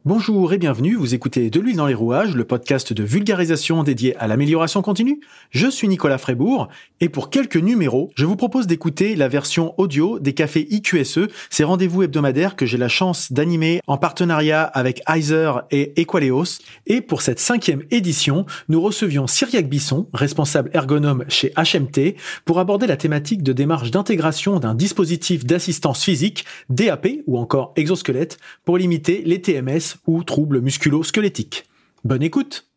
Bonjour et bienvenue, vous écoutez De l'huile dans les rouages, le podcast de vulgarisation dédié à l'amélioration continue. Je suis Nicolas Frébourg et pour quelques numéros, je vous propose d'écouter la version audio des cafés IQSE, ces rendez-vous hebdomadaires que j'ai la chance d'animer en partenariat avec Heiser et Equaleos. Et pour cette 5e édition, nous recevions Cyriac Bisson, responsable ergonome chez HMT, pour aborder la thématique de démarche d'intégration d'un dispositif d'assistance physique, DAP ou encore exosquelette, pour limiter les TMS ou troubles musculo-squelettiques. Bonne écoute.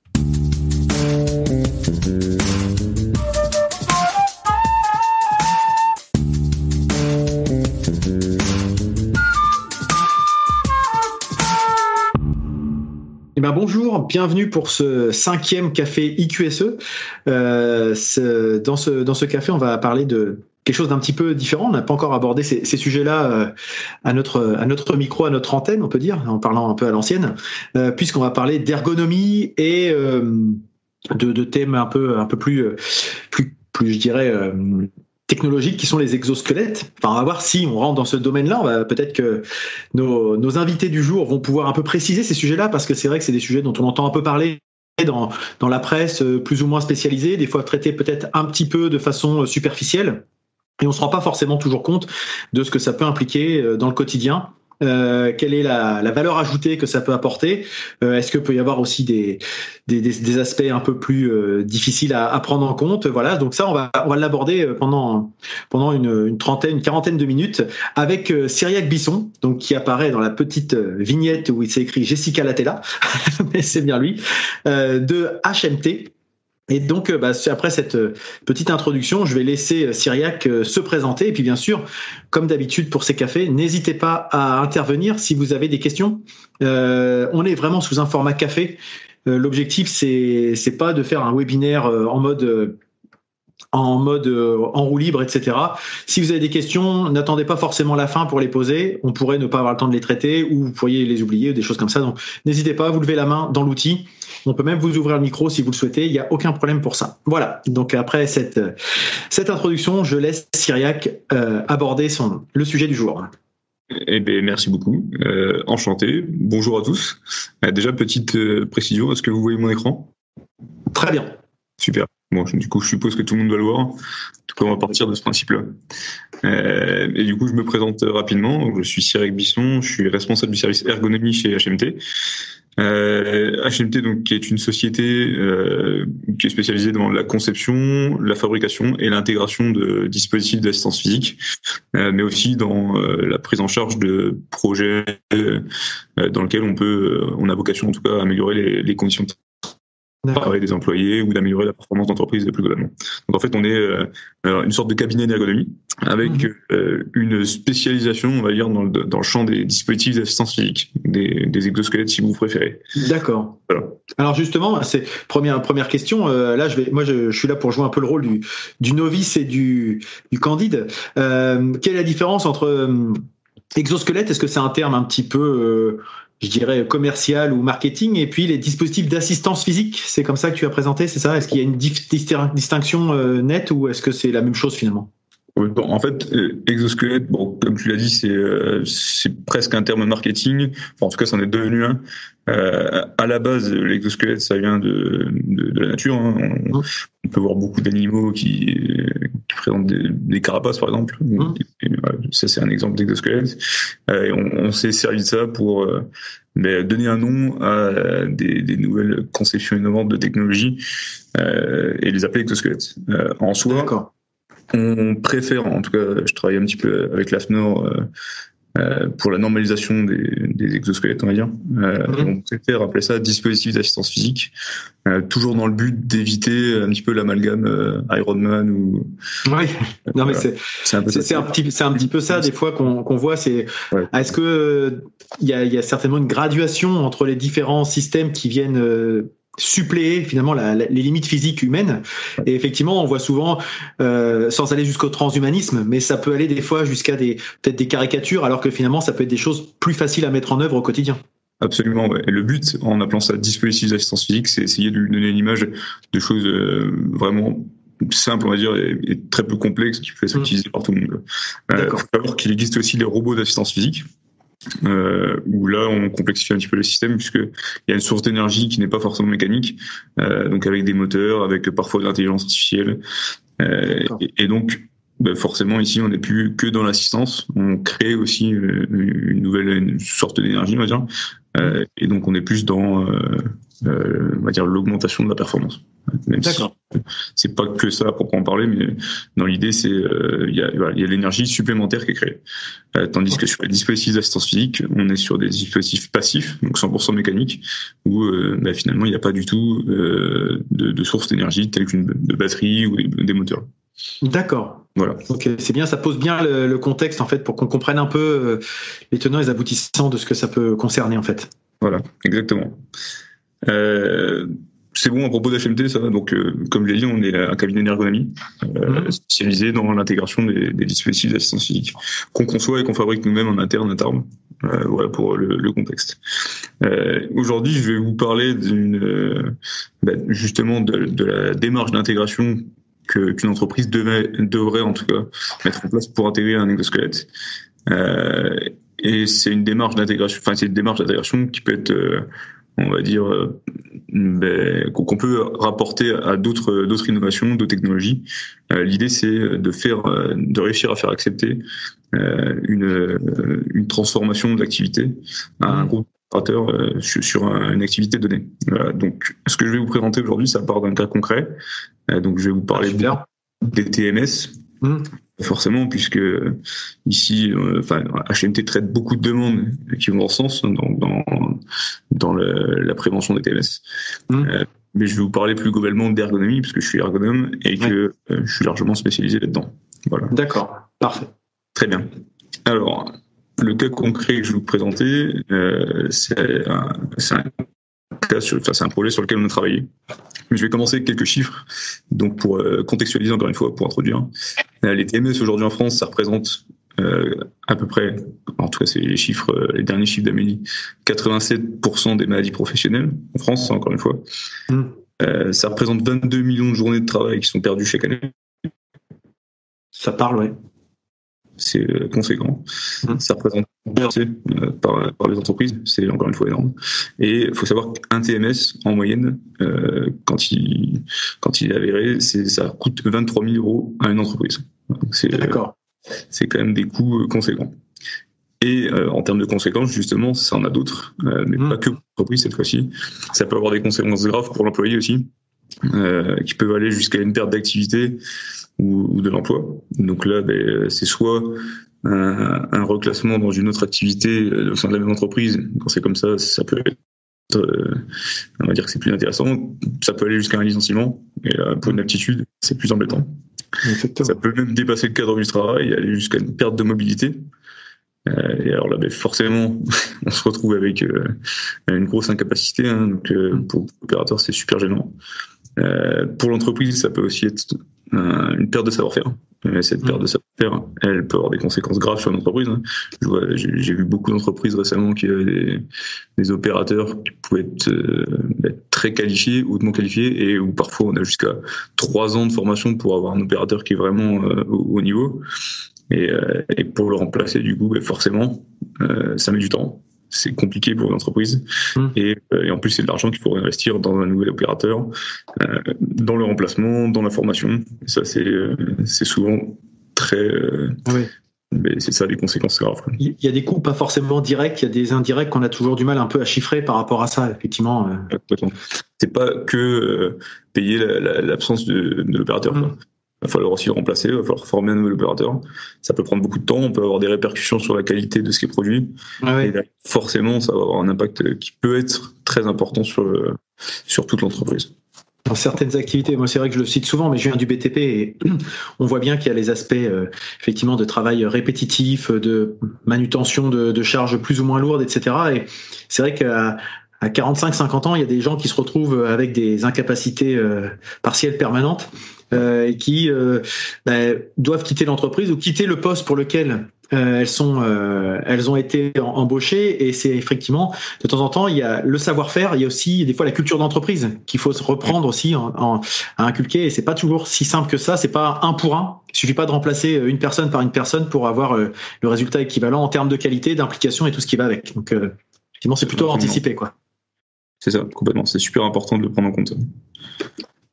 Bonjour, bienvenue pour ce 5e café IQSE. Dans ce café, on va parler de quelque chose d'un petit peu différent. On n'a pas encore abordé ces sujets-là à notre micro, à notre antenne, on peut dire, en parlant un peu à l'ancienne, puisqu'on va parler d'ergonomie et de thèmes un peu plus, je dirais, technologiques qui sont les exosquelettes. Enfin, on va voir si on rentre dans ce domaine-là. Peut-être que nos invités du jour vont pouvoir un peu préciser ces sujets-là, parce que c'est vrai que c'est des sujets dont on entend un peu parler dans la presse plus ou moins spécialisée, des fois traités peut-être un petit peu de façon superficielle. Et on se rend pas forcément toujours compte de ce que ça peut impliquer dans le quotidien. Quelle est la valeur ajoutée que ça peut apporter? Est-ce que peut y avoir aussi des aspects un peu plus difficiles à prendre en compte? Voilà, donc ça on va l'aborder pendant une quarantaine de minutes avec Cyriac Bisson, donc qui apparaît dans la petite vignette où il s'est écrit Jessica Latella, mais c'est bien lui, de HMT. Et donc, après cette petite introduction, je vais laisser Cyriac se présenter. Et puis, bien sûr, comme d'habitude pour ces cafés, n'hésitez pas à intervenir si vous avez des questions. On est vraiment sous un format café. L'objectif, c'est pas de faire un webinaire en mode en roue libre, etc. Si vous avez des questions, n'attendez pas forcément la fin pour les poser. On pourrait ne pas avoir le temps de les traiter ou vous pourriez les oublier, des choses comme ça. Donc, n'hésitez pas, vous levez la main dans l'outil. On peut même vous ouvrir le micro si vous le souhaitez. Il n'y a aucun problème pour ça. Voilà. Donc, après cette introduction, je laisse Cyriac aborder le sujet du jour. Eh bien, merci beaucoup. Enchanté. Bonjour à tous. Déjà, petite précision, est-ce que vous voyez mon écran? Très bien. Super. Bon, du coup, je suppose que tout le monde doit le voir. En tout cas, on va partir de ce principe-là. Et du coup, je me présente rapidement. Je suis Cyriac Bisson, je suis responsable du service ergonomie chez HMT. HMT, donc, qui est une société qui est spécialisée dans la conception, la fabrication et l'intégration de dispositifs d'assistance physique, mais aussi dans la prise en charge de projets dans lesquels on a vocation, en tout cas, à améliorer les conditions de travail des employés ou d'améliorer la performance d'entreprise plus globalement. Donc en fait, on est une sorte de cabinet d'ergonomie avec une spécialisation, on va dire, dans le champ des dispositifs d'assistance physique, des exosquelettes si vous préférez. D'accord. Voilà. Alors justement, c'est première question. Là, je suis là pour jouer un peu le rôle du novice et du candide. Quelle est la différence entre exosquelette? Est-ce que c'est un terme un petit peu je dirais commercial ou marketing, et puis les dispositifs d'assistance physique, c'est comme ça que tu as présenté, c'est ça? Est-ce qu'il y a une distinction nette ou est-ce que c'est la même chose finalement? Bon, en fait, exosquelette, bon, comme tu l'as dit, c'est presque un terme marketing. Enfin, en tout cas, c'en est devenu un. À la base, l'exosquelette, ça vient de la nature. Hein. On peut voir beaucoup d'animaux qui présentent des carapaces, par exemple. Et, ça, c'est un exemple d'exosquelette. Et on s'est servi de ça pour donner un nom à des nouvelles conceptions innovantes de technologie et les appeler exosquelettes. En soi. D'accord. On préfère, en tout cas, je travaille un petit peu avec l'AFNOR pour la normalisation des exosquelettes, on va dire. On préfère appeler ça dispositif d'assistance physique, toujours dans le but d'éviter un petit peu l'amalgame Ironman ou. Oui. Non mais c'est un petit peu ça des fois qu'on voit. C'est Est-ce que il y a certainement une graduation entre les différents systèmes qui viennent suppléer finalement les limites physiques humaines, et effectivement on voit souvent sans aller jusqu'au transhumanisme, mais ça peut aller des fois jusqu'à peut-être des caricatures, alors que finalement ça peut être des choses plus faciles à mettre en œuvre au quotidien. Absolument, ouais. Et le but, en appelant ça dispositif d'assistance physique, c'est essayer de lui donner une image de choses vraiment simples, on va dire, et très peu complexes qui peuvent être utilisées par tout le monde. Il faut savoir qu'il existe aussi les robots d'assistance physique. où là on complexifie un petit peu le système puisque il y a une source d'énergie qui n'est pas forcément mécanique, donc avec des moteurs, avec parfois de l'intelligence artificielle, et donc forcément ici on n'est plus que dans l'assistance, on crée aussi une sorte d'énergie, on va dire, et donc on est plus dans on va dire l'augmentation de la performance. Même si c'est pas que ça à proprement parler, mais dans l'idée c'est il y a l'énergie supplémentaire qui est créée. Tandis que sur les dispositifs d'assistance physique, on est sur des dispositifs passifs, donc 100% mécaniques, où finalement il n'y a pas du tout de source d'énergie telle qu'une de batterie ou des moteurs. D'accord. Voilà. Ok, c'est bien, ça pose bien le contexte en fait pour qu'on comprenne un peu les tenants et les aboutissants de ce que ça peut concerner en fait. Voilà, exactement. C'est bon à propos d'HMT, ça. Donc, comme je l'ai dit, on est un cabinet d'ergonomie spécialisé dans l'intégration des dispositifs d'assistance physique qu'on conçoit et qu'on fabrique nous-mêmes en interne à Tarbes. Voilà pour le contexte. Aujourd'hui, je vais vous parler justement de la démarche d'intégration qu'une entreprise devrait en tout cas mettre en place pour intégrer un exosquelette. Et c'est une démarche d'intégration. Enfin, c'est une démarche d'intégration qui peut être on va dire qu'on peut rapporter à d'autres innovations, d'autres technologies. L'idée c'est de réussir à faire accepter une transformation de l'activité à un groupe d'opérateurs sur une activité donnée. Voilà. Donc ce que je vais vous présenter aujourd'hui, ça part d'un cas concret. Donc je vais vous parler des TMS. Forcément, puisque ici, HMT traite beaucoup de demandes qui vont dans ce sens, dans la prévention des TMS. Mais je vais vous parler plus globalement d'ergonomie, puisque je suis ergonome et que je suis largement spécialisé là-dedans. Voilà. D'accord, parfait. Très bien. Alors, le cas concret que je vais vous présenter, c'est un projet sur lequel on a travaillé. Mais je vais commencer avec quelques chiffres, donc pour contextualiser encore une fois, pour introduire. Les TMS aujourd'hui en France, ça représente à peu près, en tout cas c'est les derniers chiffres d'Amélie, 87% des maladies professionnelles en France, encore une fois. Ça représente 22 millions de journées de travail qui sont perdues chaque année. Ça parle, ouais. C'est conséquent. Ça représente par les entreprises, c'est encore une fois énorme. Et il faut savoir qu'un TMS, en moyenne, quand il est avéré, ça coûte 23 000 euros à une entreprise. Donc c'est quand même des coûts conséquents. Et en termes de conséquences, justement, ça en a d'autres, mais pas que pour l'entreprise cette fois-ci. Ça peut avoir des conséquences graves pour l'employé aussi, qui peuvent aller jusqu'à une perte d'activité ou de l'emploi. Donc là, c'est soit un reclassement dans une autre activité au sein de la même entreprise. Quand c'est comme ça peut être, on va dire que c'est plus intéressant. Ça peut aller jusqu'à un licenciement. Et là, pour une aptitude, c'est plus embêtant. Exactement. Ça peut même dépasser le cadre du travail et aller jusqu'à une perte de mobilité. Et alors là, forcément, on se retrouve avec une grosse incapacité. Donc pour l'opérateur, c'est super gênant. Pour l'entreprise, ça peut aussi être une perte de savoir-faire. Cette perte de savoir-faire, elle peut avoir des conséquences graves sur l'entreprise. J'ai vu beaucoup d'entreprises récemment qui avaient des opérateurs qui pouvaient être très qualifiés, hautement qualifiés, et où parfois on a jusqu'à 3 ans de formation pour avoir un opérateur qui est vraiment au haut niveau. Et pour le remplacer, du coup, forcément, ça met du temps. C'est compliqué pour l'entreprise. Et en plus, c'est de l'argent qu'il faut investir dans un nouvel opérateur, dans le remplacement, dans la formation. Et ça, c'est souvent très... mais c'est ça, les conséquences graves. Il y a des coûts pas forcément directs, il y a des indirects qu'on a toujours du mal un peu à chiffrer par rapport à ça, effectivement. C'est pas que payer l'absence de l'opérateur. Il va falloir aussi le remplacer, il va falloir former un nouvel opérateur. Ça peut prendre beaucoup de temps, on peut avoir des répercussions sur la qualité de ce qui est produit. Et là, forcément, ça va avoir un impact qui peut être très important sur toute l'entreprise. Dans certaines activités, moi c'est vrai que je le cite souvent, mais je viens du BTP et on voit bien qu'il y a les aspects effectivement de travail répétitif, de manutention de charges plus ou moins lourdes, etc. Et c'est vrai qu'à 45-50 ans, il y a des gens qui se retrouvent avec des incapacités partielles permanentes et qui doivent quitter l'entreprise ou quitter le poste pour lequel elles ont été embauchées et c'est effectivement de temps en temps il y a le savoir-faire, il y a aussi des fois la culture d'entreprise qu'il faut se reprendre aussi à inculquer et c'est pas toujours si simple que ça, c'est pas un pour un. Il suffit pas de remplacer une personne par une personne pour avoir le résultat équivalent en termes de qualité, d'implication et tout ce qui va avec. Donc effectivement c'est plutôt anticipé quoi. C'est ça, complètement. C'est super important de le prendre en compte.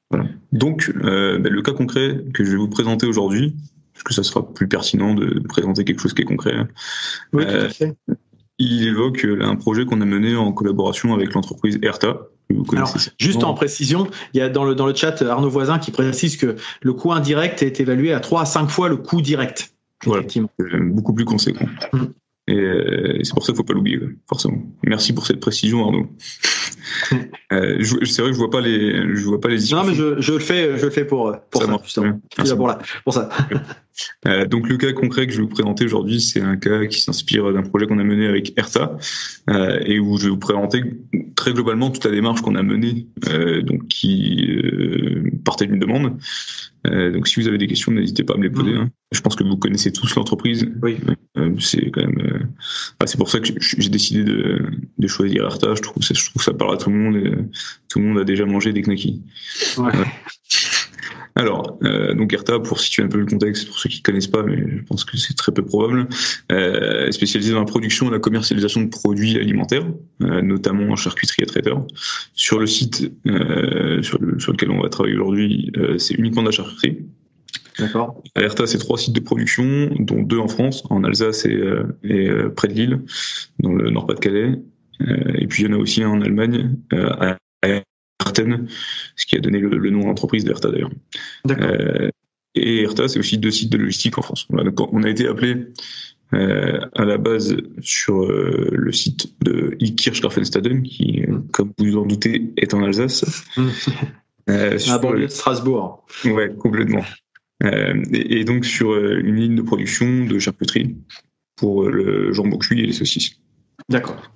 Voilà. Donc le cas concret que je vais vous présenter aujourd'hui, parce que ça sera plus pertinent de présenter quelque chose qui est concret. Oui, tout à fait. Il évoque un projet qu'on a mené en collaboration avec l'entreprise Erta. Alors, juste en précision, il y a dans le chat Arnaud Voisin qui précise que le coût indirect est évalué à 3 à 5 fois le coût direct. Voilà, beaucoup plus conséquent. Et c'est pour ça qu'il ne faut pas l'oublier, forcément. Merci pour cette précision, Arnaud. C'est vrai que je vois pas les discussions. Non, mais je le fais pour ça, justement. Je suis là pour ça. Donc le cas concret que je vais vous présenter aujourd'hui, c'est un cas qui s'inspire d'un projet qu'on a mené avec Erta et où je vais vous présenter très globalement toute la démarche qu'on a menée, donc qui partait d'une demande. Donc si vous avez des questions, n'hésitez pas à me les poser. Hein. Je pense que vous connaissez tous l'entreprise. Oui. C'est quand même. C'est pour ça que j'ai décidé de choisir Erta. Je trouve que ça parle à tout le monde. Et tout le monde a déjà mangé des knackis. Ouais. Alors, donc Erta, pour situer un peu le contexte, pour ceux qui ne connaissent pas, mais je pense que c'est très peu probable, est spécialisée dans la production et la commercialisation de produits alimentaires, notamment en charcuterie et traiteur. Sur le site sur lequel on va travailler aujourd'hui, c'est uniquement de la charcuterie. D'accord. Erta, c'est 3 sites de production, dont 2 en France, en Alsace et près de Lille, dans le Nord-Pas-de-Calais. Et puis il y en a aussi un en Allemagne, à Herten, ce qui a donné le nom à l'entreprise d'Erta d'ailleurs. D'accord. Et Erta, c'est aussi 2 sites de logistique en France. Voilà, donc on a été appelé à la base sur le site de Ilkirch-Grafenstaden, qui, comme vous en doutez, est en Alsace. À banlieue de Strasbourg. Ouais, complètement. Et donc sur une ligne de production de charcuterie pour le jambon cuit et les saucisses. D'accord.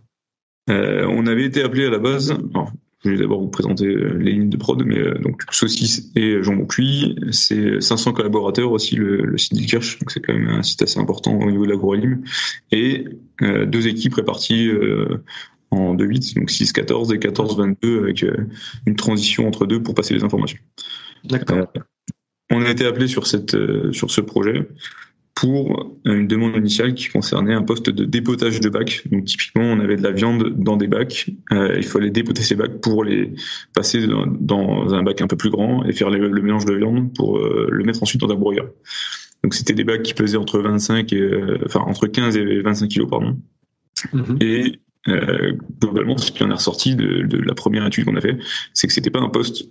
On avait été appelé à la base. Alors, je vais d'abord vous présenter les lignes de prod, mais donc saucisses et jambon cuit, c'est 500 collaborateurs aussi le site d'Ilkirch, donc c'est quand même un site assez important au niveau de l'agroalim, et 2 équipes réparties en 2-8, donc 6-14 et 14-22 avec une transition entre 2 pour passer les informations. D'accord. On a été appelé sur ce projet pour une demande initiale qui concernait un poste de dépotage de bacs. Donc typiquement, on avait de la viande dans des bacs. Il fallait dépoter ces bacs pour les passer dans un bac un peu plus grand et faire le mélange de viande pour le mettre ensuite dans un brouillard. Donc c'était des bacs qui pesaient entre 15 et 25 kilos, pardon. Et globalement, ce qui en est ressorti de la première étude qu'on a fait, c'est que c'était pas un poste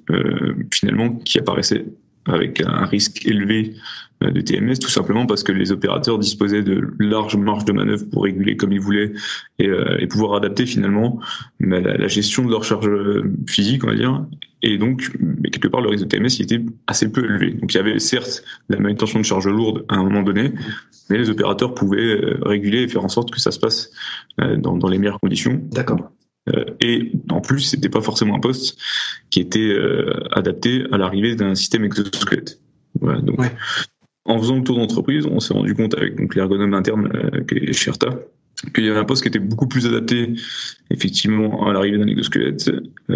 finalement qui apparaissait avec un risque élevé de TMS, tout simplement parce que les opérateurs disposaient de larges marges de manœuvre pour réguler comme ils voulaient et pouvoir adapter finalement la gestion de leur charge physique, on va dire. Et donc, quelque part, le risque de TMS il était assez peu élevé. Donc, il y avait certes la manutention de charges lourdes à un moment donné, mais les opérateurs pouvaient réguler et faire en sorte que ça se passe dans les meilleures conditions. D'accord. Et en plus, c'était pas forcément un poste qui était adapté à l'arrivée d'un système exosquelette. Voilà, donc, en faisant le tour d'entreprise, on s'est rendu compte avec donc l'ergonome interne chez Erta qu'il y avait un poste qui était beaucoup plus adapté effectivement à l'arrivée d'un exosquelette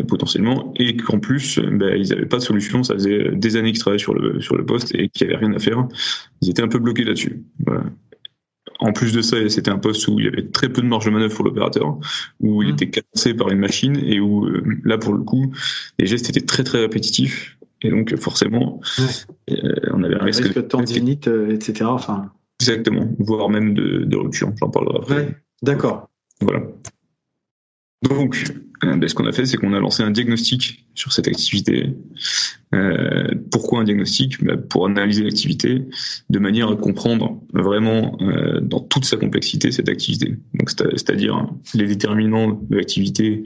potentiellement, et qu'en plus ils n'avaient pas de solution. Ça faisait des années qu'ils travaillaient sur le poste et qu'il n'y avait rien à faire. Ils étaient un peu bloqués là-dessus. Voilà. En plus de ça, c'était un poste où il y avait très peu de marge de manœuvre pour l'opérateur, où il était cadencé par une machine et où là pour le coup les gestes étaient très très répétitifs. Et donc forcément, on avait un risque de tendinite, etc. Enfin. Exactement, voire même de rupture. J'en parlerai après. Ouais, d'accord. Voilà. Donc, ce qu'on a fait, c'est qu'on a lancé un diagnostic sur cette activité. Pourquoi un diagnostic ? Pour analyser l'activité de manière à comprendre vraiment dans toute sa complexité cette activité. Donc, c'est-à-dire les déterminants de l'activité,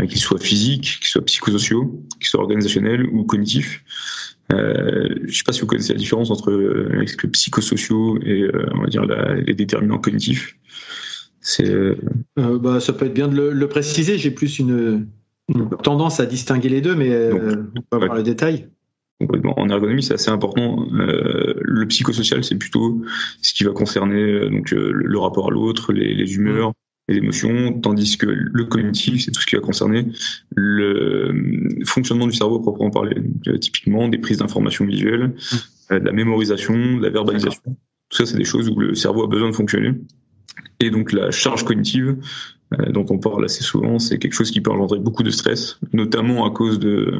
qu'ils soient physiques, qu'ils soient psychosociaux, qu'ils soient organisationnels ou cognitifs. Je ne sais pas si vous connaissez la différence entre les psychosociaux et on va dire les déterminants cognitifs. Ça peut être bien de le préciser. J'ai plus une tendance à distinguer les deux, mais on va voir le détail. Complètement. En ergonomie, c'est assez important. Le psychosocial, c'est plutôt ce qui va concerner le rapport à l'autre, les humeurs, les émotions, tandis que le cognitif, c'est tout ce qui va concerner le fonctionnement du cerveau proprement parlé. Donc, typiquement, des prises d'informations visuelles, de la mémorisation, de la verbalisation. D'accord. Tout ça, c'est des choses où le cerveau a besoin de fonctionner. Et donc la charge cognitive, dont on parle assez souvent, c'est quelque chose qui peut engendrer beaucoup de stress, notamment à cause de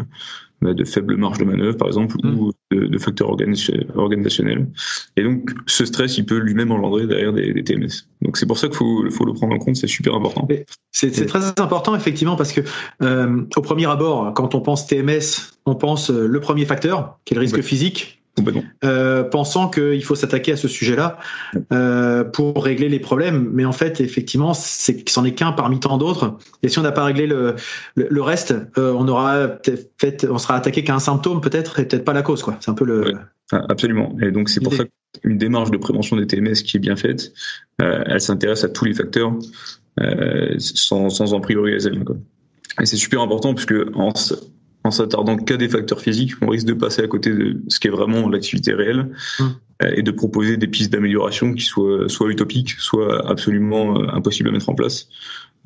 faibles marges de manœuvre, par exemple, ou de facteurs organisationnels. Et donc, ce stress, il peut lui-même engendrer derrière des TMS. Donc, c'est pour ça qu'il faut le prendre en compte, c'est super important. C'est très important, effectivement, parce que au premier abord, quand on pense TMS, on pense le premier facteur, qui est le risque physique, pensant qu'il faut s'attaquer à ce sujet-là pour régler les problèmes. Mais en fait, effectivement, c'en est qu'un parmi tant d'autres. Et si on n'a pas réglé le reste, on sera attaqué qu'à un symptôme peut-être, et peut-être pas la cause, quoi. C'est un peu le... Oui, absolument. Et donc, c'est pour ça qu'une démarche de prévention des TMS qui est bien faite, elle s'intéresse à tous les facteurs sans en prioriser un, quoi. Et c'est super important parce que en s'attardant qu'à des facteurs physiques, on risque de passer à côté de ce qui est vraiment l'activité réelle et de proposer des pistes d'amélioration qui soient soit utopiques, soit absolument impossibles à mettre en place,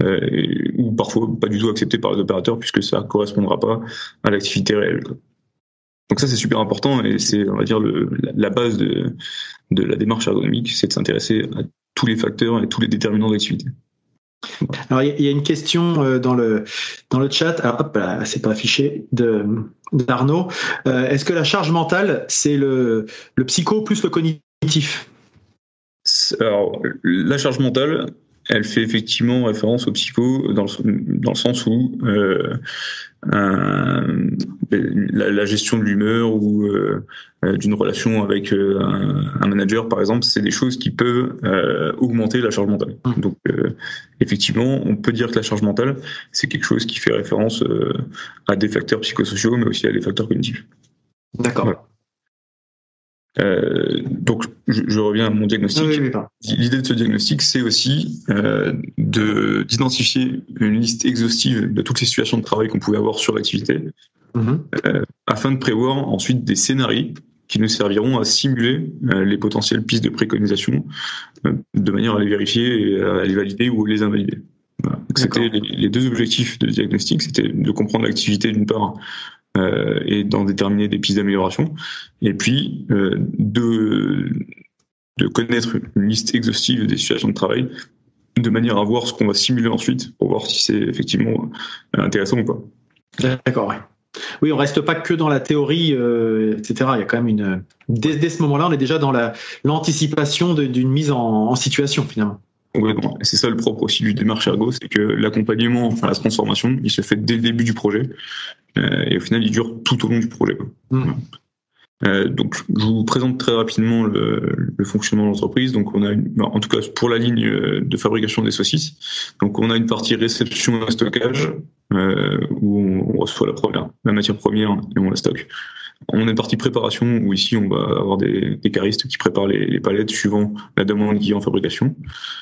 ou parfois pas du tout acceptées par les opérateurs puisque ça correspondra pas à l'activité réelle. Donc ça, c'est super important et c'est, on va dire, la base de la démarche ergonomique, c'est de s'intéresser à tous les facteurs et tous les déterminants d'activité. Alors il y a une question dans le chat. Alors hop là, c'est pas affiché, d'Arnaud. Est-ce que la charge mentale, c'est le psycho plus le cognitif? Alors la charge mentale, elle fait effectivement référence au psycho dans le sens où la gestion de l'humeur ou d'une relation avec un manager, par exemple, c'est des choses qui peuvent augmenter la charge mentale. Donc, effectivement, on peut dire que la charge mentale, c'est quelque chose qui fait référence à des facteurs psychosociaux, mais aussi à des facteurs cognitifs. D'accord. Voilà. Donc, je reviens à mon diagnostic. Oui. L'idée de ce diagnostic, c'est aussi d'identifier une liste exhaustive de toutes les situations de travail qu'on pouvait avoir sur l'activité, afin de prévoir ensuite des scénarios qui nous serviront à simuler les potentielles pistes de préconisation, de manière à les vérifier et à les valider ou les invalider. Voilà. C'était les deux objectifs de diagnostic, c'était de comprendre l'activité d'une part, et d'en déterminer des pistes d'amélioration, et puis de connaître une liste exhaustive des situations de travail, de manière à voir ce qu'on va simuler ensuite, pour voir si c'est effectivement intéressant ou pas. D'accord, ouais. Oui, on reste pas que dans la théorie, etc. Il y a quand même dès ce moment-là, on est déjà dans l'anticipation d'une mise en situation, finalement. Complètement. Et c'est ça le propre aussi du démarche ergo, c'est que l'accompagnement, enfin la transformation, il se fait dès le début du projet, et au final, il dure tout au long du projet. Donc, je vous présente très rapidement le fonctionnement de l'entreprise. Donc, on a en tout cas pour la ligne de fabrication des saucisses. Donc, on a une partie réception et stockage où on reçoit la matière première et on la stocke. On a une partie préparation où ici on va avoir des caristes qui préparent les palettes suivant la demande qui est en fabrication.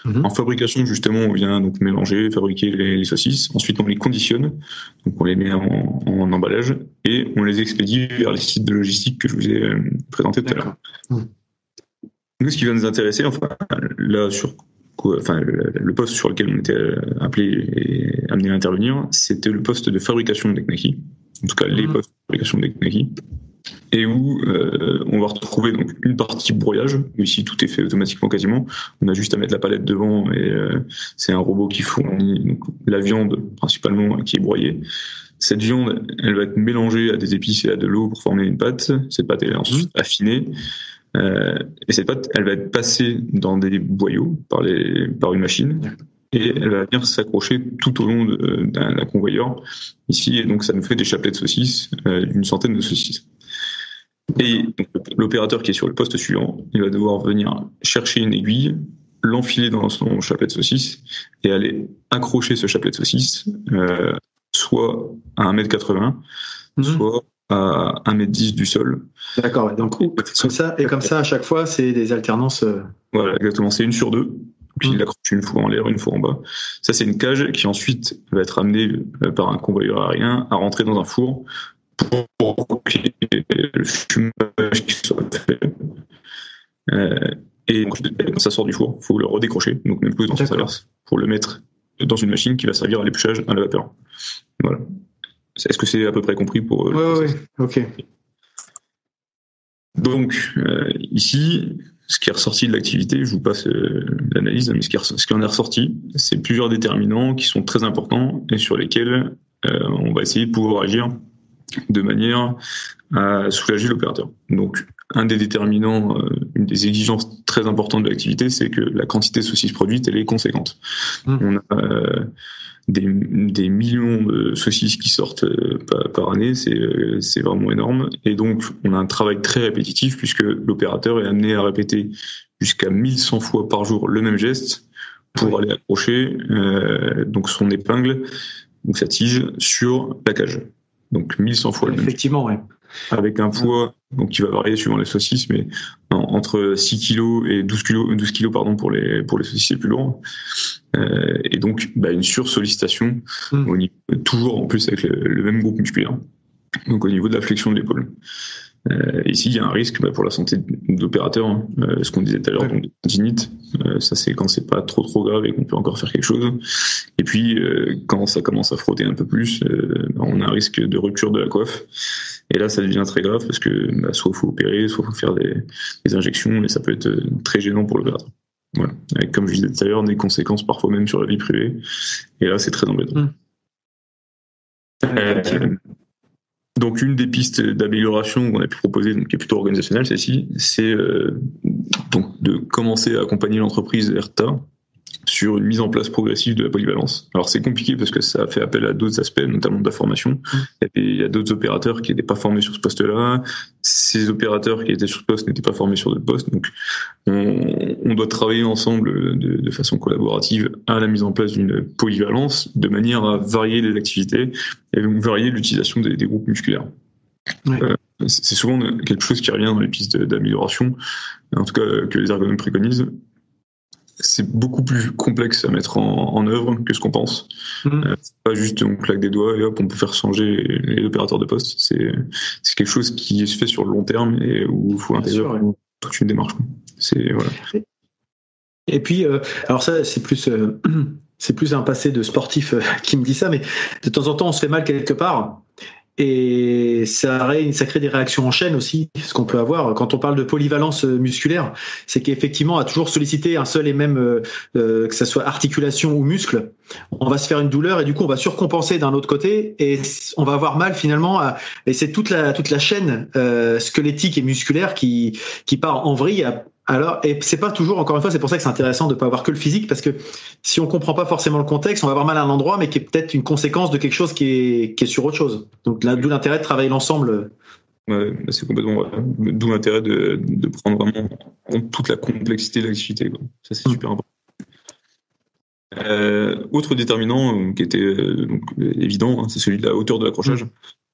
En fabrication, justement, on vient donc mélanger, fabriquer les saucisses. Ensuite, on les conditionne, donc on les met en emballage et on les expédie vers les sites de logistique que je vous ai présentés tout à l'heure. Nous, ce qui va nous intéresser, le poste sur lequel on était appelé et amené à intervenir, c'était le poste de fabrication de Knacky. En tout cas, les postes de fabrication de Knacky. Et où on va retrouver donc une partie brouillage, où ici tout est fait automatiquement quasiment. On a juste à mettre la palette devant et c'est un robot qui fournit donc, la viande principalement qui est broyée. Cette viande, elle va être mélangée à des épices et à de l'eau pour former une pâte. Cette pâte elle est ensuite affinée. Et cette pâte, elle va être passée dans des boyaux par une machine. Et elle va venir s'accrocher tout au long d'un convoyeur ici. Et donc ça nous fait des chapelets de saucisses, d'une centaine de saucisses. Et donc, l'opérateur qui est sur le poste suivant, il va devoir venir chercher une aiguille, l'enfiler dans son chapelet de saucisse et aller accrocher ce chapelet de saucisse soit à 1m80, soit à 1m10 du sol. D'accord, donc comme ça à chaque fois, c'est des alternances. Voilà, exactement, c'est une sur deux. Puis il l'accroche une fois en l'air, une fois en bas. Ça, c'est une cage qui ensuite va être amenée par un convoyeur aérien à rentrer dans un four pour qu'il y ait le fumage qui soit fait. Et quand ça sort du four, il faut le redécrocher, donc même plus dans ce sens pour le mettre dans une machine qui va servir à l'épluchage à la vapeur. Voilà. Est-ce que c'est à peu près compris pour Oui, ok. Donc, ici, ce qui est ressorti de l'activité, je vous passe l'analyse, mais ce qui en est ressorti, c'est plusieurs déterminants qui sont très importants et sur lesquels on va essayer de pouvoir agir de manière à soulager l'opérateur. Donc, un des déterminants, une des exigences très importantes de l'activité, c'est que la quantité de saucisses produites, elle est conséquente. On a des millions de saucisses qui sortent par année, c'est vraiment énorme. Et donc, on a un travail très répétitif puisque l'opérateur est amené à répéter jusqu'à 1100 fois par jour le même geste pour aller accrocher donc son épingle ou sa tige sur la cage. Donc 1100 fois le même. Effectivement, oui. Avec un poids donc qui va varier suivant les saucisses, mais entre 6 kg et 12 kg pour les saucisses les plus lourds. Et donc une sursollicitation au niveau, toujours en plus avec le même groupe musculaire, donc au niveau de la flexion de l'épaule. Ici, il y a un risque pour la santé de l'opérateur, ce qu'on disait tout à l'heure, donc des tendinites, ça c'est quand c'est pas trop grave et qu'on peut encore faire quelque chose. Et puis, quand ça commence à frotter un peu plus, on a un risque de rupture de la coiffe. Et là, ça devient très grave parce que soit il faut opérer, soit il faut faire des injections, et ça peut être très gênant pour l'opérateur. Voilà. Avec, comme je disais tout à l'heure, des conséquences parfois même sur la vie privée. Et là, c'est très embêtant. Donc une des pistes d'amélioration qu'on a pu proposer, donc qui est plutôt organisationnelle, celle-ci, c'est donc de commencer à accompagner l'entreprise ERTA sur une mise en place progressive de la polyvalence. Alors c'est compliqué parce que ça fait appel à d'autres aspects, notamment de la formation. Il y a d'autres opérateurs qui n'étaient pas formés sur ce poste-là. Ces opérateurs qui étaient sur ce poste n'étaient pas formés sur d'autres postes. Donc on doit travailler ensemble de façon collaborative à la mise en place d'une polyvalence de manière à varier les activités et donc varier l'utilisation des groupes musculaires. Ouais. C'est souvent quelque chose qui revient dans les pistes d'amélioration, en tout cas que les ergonomes préconisent. C'est beaucoup plus complexe à mettre en œuvre que ce qu'on pense. C'est pas juste on claque des doigts et hop, on peut faire changer les opérateurs de poste. C'est quelque chose qui se fait sur le long terme et où il faut intégrer toute une démarche. Voilà. Et puis, alors ça, c'est plus un passé de sportif qui me dit ça, mais de temps en temps, on se fait mal quelque part. Et ça crée des réactions en chaîne aussi. Ce qu'on peut avoir quand on parle de polyvalence musculaire, c'est qu'effectivement, à toujours solliciter un seul et même, que ça soit articulation ou muscle, on va se faire une douleur et du coup, on va surcompenser d'un autre côté et on va avoir mal finalement. Et c'est toute la chaîne squelettique et musculaire qui part en vrille. Alors, et c'est pas toujours, encore une fois, c'est pour ça que c'est intéressant de pas avoir que le physique, parce que si on comprend pas forcément le contexte, on va avoir mal à un endroit, mais qui est peut-être une conséquence de quelque chose qui est sur autre chose. Donc là, d'où l'intérêt de travailler l'ensemble. Ouais, c'est complètement vrai. D'où l'intérêt de prendre vraiment en compte toute la complexité de l'activité, quoi. Ça, c'est super important. Autre déterminant qui était donc, évident, hein, c'est celui de la hauteur de l'accrochage.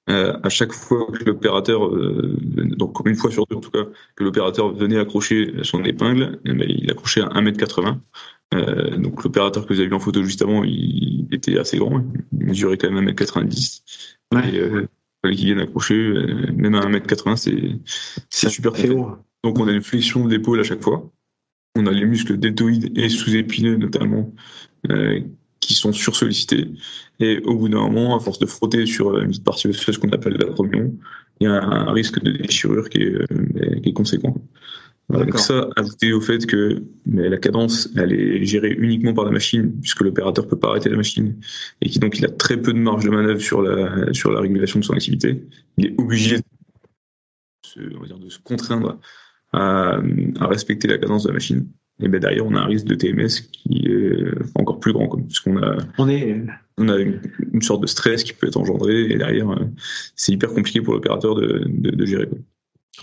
À chaque fois que l'opérateur, donc une fois sur deux en tout cas, que l'opérateur venait accrocher son épingle, il accrochait à 1m80. Donc l'opérateur que vous avez vu en photo juste avant, il était assez grand, il mesurait quand même 1m90. Ouais. Et fallait qu'il vienne accrocher, même à 1m80, c'est super fait. Donc on a une flexion de l'épaule à chaque fois. On a les muscles deltoïdes et sous-épineux notamment, qui sont sursollicités. Et au bout d'un moment, à force de frotter sur une petite partie osseuse qu'on appelle l'acromion, il y a un risque de déchirure qui est conséquent. Donc ça, ajouté au fait que la cadence, elle est gérée uniquement par la machine, puisque l'opérateur peut pas arrêter la machine, et donc il a très peu de marge de manœuvre sur la régulation de son activité. Il est obligé de se contraindre à respecter la cadence de la machine. Et derrière, on a un risque de TMS qui est encore plus grand, puisqu'on a une sorte de stress qui peut être engendré, et derrière, c'est hyper compliqué pour l'opérateur de gérer.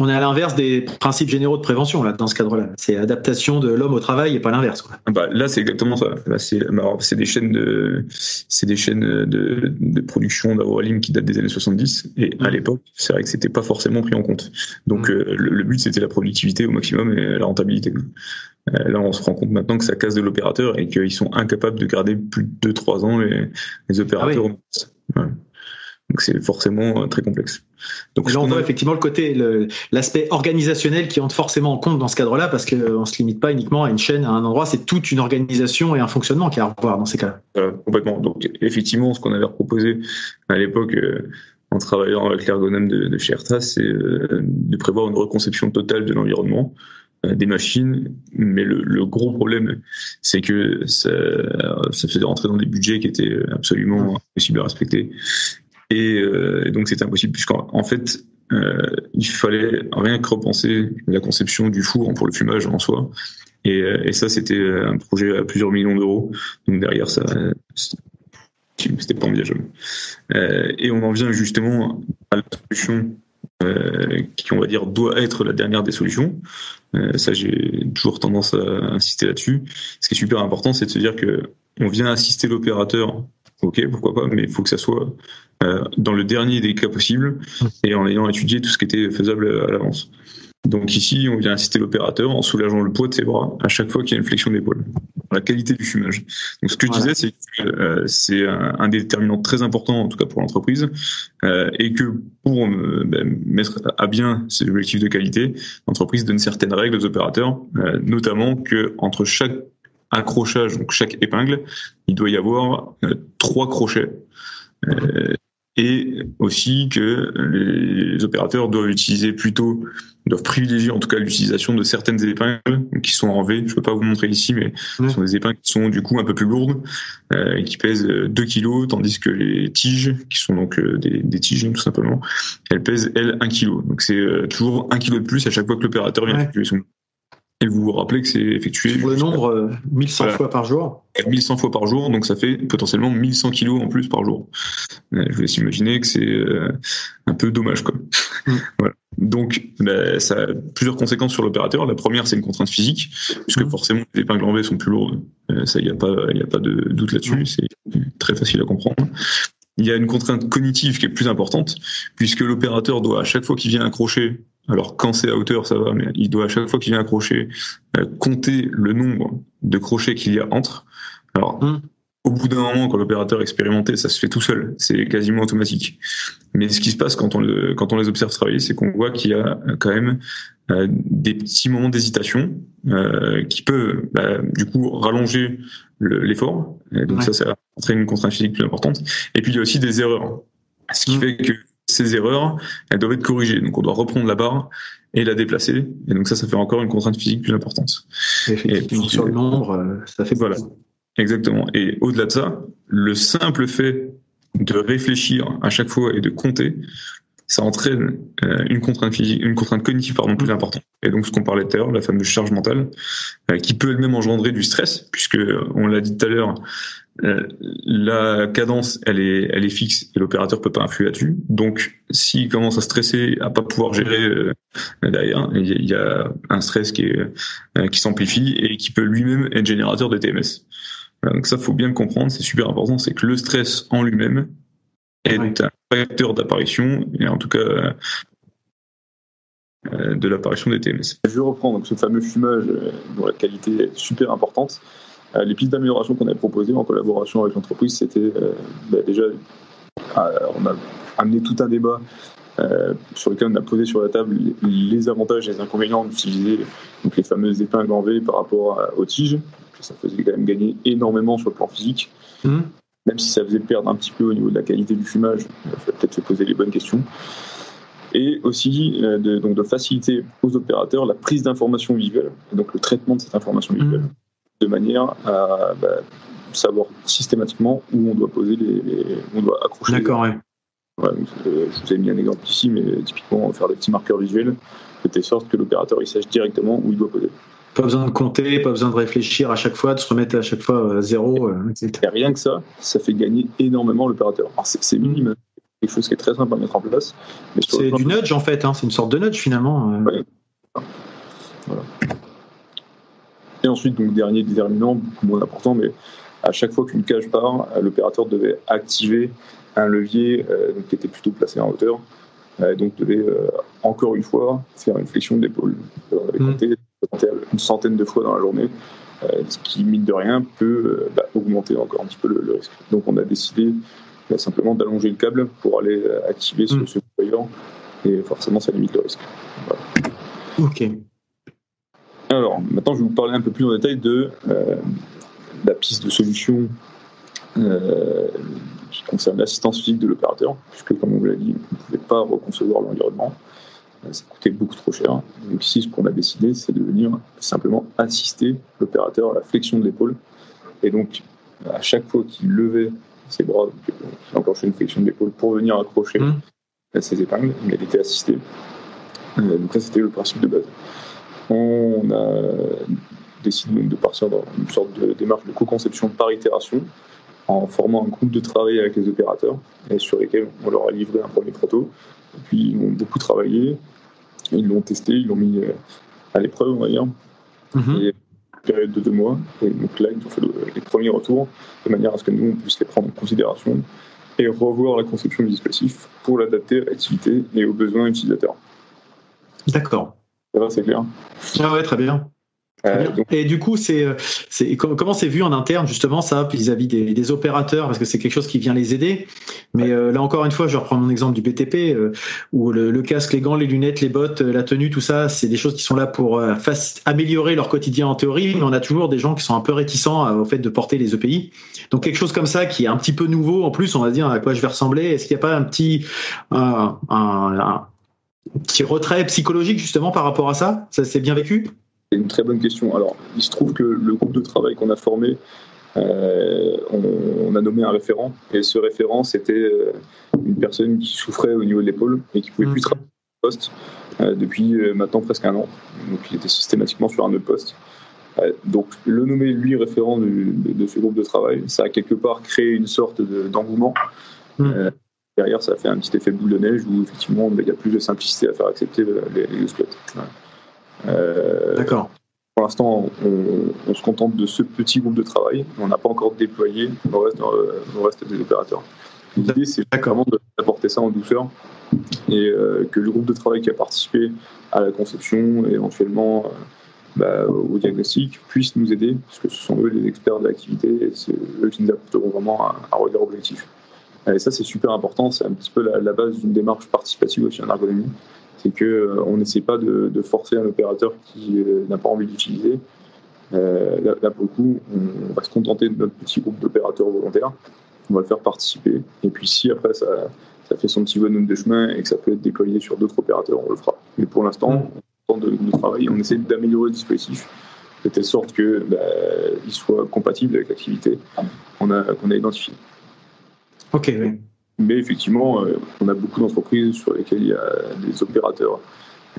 On est à l'inverse des principes généraux de prévention là, dans ce cadre-là. C'est adaptation de l'homme au travail et pas l'inverse. Là, c'est exactement ça. Là, c'est des chaînes de production d'agroalim qui datent des années 70. Et à l'époque, c'est vrai que c'était pas forcément pris en compte. Donc, le but, c'était la productivité au maximum et la rentabilité. Là, on se rend compte maintenant que ça casse de l'opérateur et qu'ils sont incapables de garder plus de 2-3 ans les opérateurs. Ah oui. Donc c'est forcément très complexe. Donc et là, on voit effectivement l'aspect organisationnel qui entre forcément en compte dans ce cadre-là, parce qu'on ne se limite pas uniquement à une chaîne, à un endroit, c'est toute une organisation et un fonctionnement qu'il y a à revoir dans ces cas-là. Complètement. Donc effectivement, ce qu'on avait proposé à l'époque en travaillant avec l'ergonome de chez Airtas, c'est de prévoir une reconception totale de l'environnement, des machines, mais le gros problème, c'est que ça faisait rentrer dans des budgets qui étaient absolument impossibles à respecter. Et donc c'était impossible, puisqu'en fait, il fallait rien que repenser la conception du four pour le fumage en soi. Et ça, c'était un projet à plusieurs millions d'euros. Donc derrière, ça, c'était pas envisageable. Et on en vient justement à la solution qui, on va dire, doit être la dernière des solutions. Ça, j'ai toujours tendance à insister là-dessus. Ce qui est super important, c'est de se dire que on vient assister l'opérateur. Ok, pourquoi pas, mais il faut que ça soit dans le dernier des cas possibles et en ayant étudié tout ce qui était faisable à l'avance. Donc ici, on vient assister l'opérateur en soulageant le poids de ses bras à chaque fois qu'il y a une flexion d'épaule. La qualité du fumage. Donc ce que je disais, c'est que c'est un déterminant très important, en tout cas pour l'entreprise, et que pour mettre à bien ces objectifs de qualité, l'entreprise donne certaines règles aux opérateurs, notamment que entre chaque accrochage, donc chaque épingle, il doit y avoir 3 crochets. Et aussi que les opérateurs doivent privilégier en tout cas l'utilisation de certaines épingles qui sont en V. Je peux pas vous montrer ici, mais ce sont des épingles qui sont du coup un peu plus lourdes, et qui pèsent 2 kilos, tandis que les tiges, qui sont donc des tiges tout simplement, elles pèsent 1 kilo. Donc c'est toujours 1 kilo de plus à chaque fois que l'opérateur vient effectuer son. Et vous vous rappelez que c'est effectué pour le nombre 1100 fois par jour. 1100 fois par jour, donc ça fait potentiellement 1100 kilos en plus par jour. Je vous laisse imaginer que c'est un peu dommage, quoi. Voilà. Donc, ça a plusieurs conséquences sur l'opérateur. La première, c'est une contrainte physique, puisque forcément les épingles en V sont plus lourdes. Ça, il n'y a pas de doute là-dessus. C'est très facile à comprendre. Il y a une contrainte cognitive qui est plus importante, puisque l'opérateur doit, à chaque fois qu'il vient accrocher, alors quand c'est à hauteur, ça va, mais il doit à chaque fois qu'il vient accrocher, compter le nombre de crochets qu'il y a entre. Alors, au bout d'un moment, quand l'opérateur est expérimenté, ça se fait tout seul, c'est quasiment automatique. Mais ce qui se passe quand on les observe travailler, c'est qu'on voit qu'il y a quand même des petits moments d'hésitation qui peuvent du coup rallonger l'effort. Et donc ça entraîne une contrainte physique plus importante. Et puis il y a aussi des erreurs. Ce qui fait que ces erreurs, elles doivent être corrigées. Donc on doit reprendre la barre et la déplacer. Et donc ça fait encore une contrainte physique plus importante. Et puis, sur le nombre, ça fait voilà. beaucoup. Exactement. Et au-delà de ça, le simple fait de réfléchir à chaque fois et de compter, ça entraîne une contrainte cognitive plus importante. Et donc ce qu'on parlait tout à l'heure, la fameuse charge mentale, qui peut elle-même engendrer du stress, puisque on l'a dit tout à l'heure, la cadence elle est fixe et l'opérateur peut pas influer là-dessus. Donc s'il commence à stresser, à pas pouvoir gérer derrière, il y a un stress qui s'amplifie et qui peut lui-même être générateur de TMS. Donc ça, faut bien le comprendre, c'est super important, c'est que le stress en lui-même est un facteur d'apparition, et en tout cas de l'apparition des TMS. Je reprends donc ce fameux fumage dont la qualité est super importante. Les pistes d'amélioration qu'on avait proposées en collaboration avec l'entreprise, c'était déjà, on a amené tout un débat sur lequel on a posé sur la table les avantages et les inconvénients d'utiliser donc les fameuses épingles en V par rapport aux tiges. Ça faisait quand même gagner énormément sur le plan physique, même si ça faisait perdre un petit peu au niveau de la qualité du fumage. Il fallait peut-être se poser les bonnes questions. Et aussi de faciliter aux opérateurs la prise d'informations visuelles, et donc le traitement de cette information visuelle, de manière à savoir systématiquement où on doit poser on doit accrocher. D'accord, Voilà, donc, je vous ai mis un exemple ici, mais typiquement faire des petits marqueurs visuels, de telle sorte que l'opérateur il sache directement où il doit poser. Pas besoin de compter, pas besoin de réfléchir à chaque fois, de se remettre à chaque fois à zéro, etc. Et rien que ça fait gagner énormément l'opérateur. Alors c'est minime, quelque chose qui est très simple à mettre en place. Mais c'est du nudge en fait, c'est une sorte de nudge finalement. Ouais. Voilà. Et ensuite, donc dernier déterminant, beaucoup moins important, mais à chaque fois qu'une cage part, l'opérateur devait activer un levier qui était plutôt placé en hauteur. Donc devait encore une fois faire une flexion d'épaule. On avait compté une centaine de fois dans la journée, ce qui, mine de rien, peut augmenter encore un petit peu le risque. Donc on a décidé simplement d'allonger le câble pour aller activer ce déployeur, et forcément ça limite le risque. Voilà. Ok. Alors maintenant je vais vous parler un peu plus en détail de la piste de solution qui concerne l'assistance physique de l'opérateur, puisque comme on vous l'a dit, on ne pouvait pas reconcevoir l'environnement, ça coûtait beaucoup trop cher. Donc ici, ce qu'on a décidé, c'est de venir simplement assister l'opérateur à la flexion de l'épaule. Et donc, à chaque fois qu'il levait ses bras, donc, il enclenchait une flexion de l'épaule pour venir accrocher ses épingles, mais il était assisté. Donc ça, c'était le principe de base. On a décidé de partir dans une sorte de démarche de co-conception par itération, en formant un groupe de travail avec les opérateurs, et sur lesquels on leur a livré un premier proto. Et puis ils ont beaucoup travaillé, ils l'ont testé, ils l'ont mis à l'épreuve, on va dire, et une période de 2 mois. Et donc là, ils ont fait les premiers retours, de manière à ce que nous, on puisse les prendre en considération et revoir la conception du dispositif pour l'adapter à l'activité et aux besoins utilisateurs. D'accord. Ça va, c'est clair ? Ah ouais, très bien. Donc... Et du coup, comment c'est vu en interne justement ça vis-à-vis des opérateurs, parce que c'est quelque chose qui vient les aider. Mais là encore une fois, je reprends mon exemple du BTP où le casque, les gants, les lunettes, les bottes, la tenue, tout ça, c'est des choses qui sont là pour améliorer leur quotidien en théorie, mais on a toujours des gens qui sont un peu réticents au fait de porter les EPI. Donc quelque chose comme ça qui est un petit peu nouveau. En plus, on va se dire à quoi je vais ressembler. Est-ce qu'il n'y a pas un petit petit retrait psychologique justement par rapport à ça? Ça s'est bien vécu? C'est une très bonne question. Alors, il se trouve que le groupe de travail qu'on a formé, on a nommé un référent, et ce référent, c'était une personne qui souffrait au niveau de l'épaule et qui ne pouvait plus travailler au poste depuis maintenant presque 1 an. Donc, il était systématiquement sur un autre poste. Donc, le nommer, lui, référent de ce groupe de travail, ça a quelque part créé une sorte d'engouement. Derrière, ça a fait un petit effet boule de neige où, effectivement, il y a plus de simplicité à faire accepter les exosquelettes. D'accord. Pour l'instant, on se contente de ce petit groupe de travail. On n'a pas encore déployé le reste des opérateurs. L'idée, c'est vraiment d'apporter ça en douceur et que le groupe de travail qui a participé à la conception et éventuellement au diagnostic puisse nous aider, parce que ce sont eux les experts de l'activité et c'est eux qui nous apporteront vraiment un regard objectif. Et ça, c'est super important. C'est un petit peu la base d'une démarche participative aussi en ergonomie. C'est qu'on n'essaie pas de forcer un opérateur qui n'a pas envie d'utiliser. Là, pour le coup, on va se contenter de notre petit groupe d'opérateurs volontaires. On va le faire participer. Et puis, si après, ça fait son petit bonhomme de chemin et que ça peut être déployé sur d'autres opérateurs, on le fera. Mais pour l'instant, on tente de travailler. On essaie d'améliorer le dispositif de telle sorte qu'il soit compatible avec l'activité qu'on a identifiée. Ok, oui. Mais effectivement, on a beaucoup d'entreprises sur lesquelles il y a des opérateurs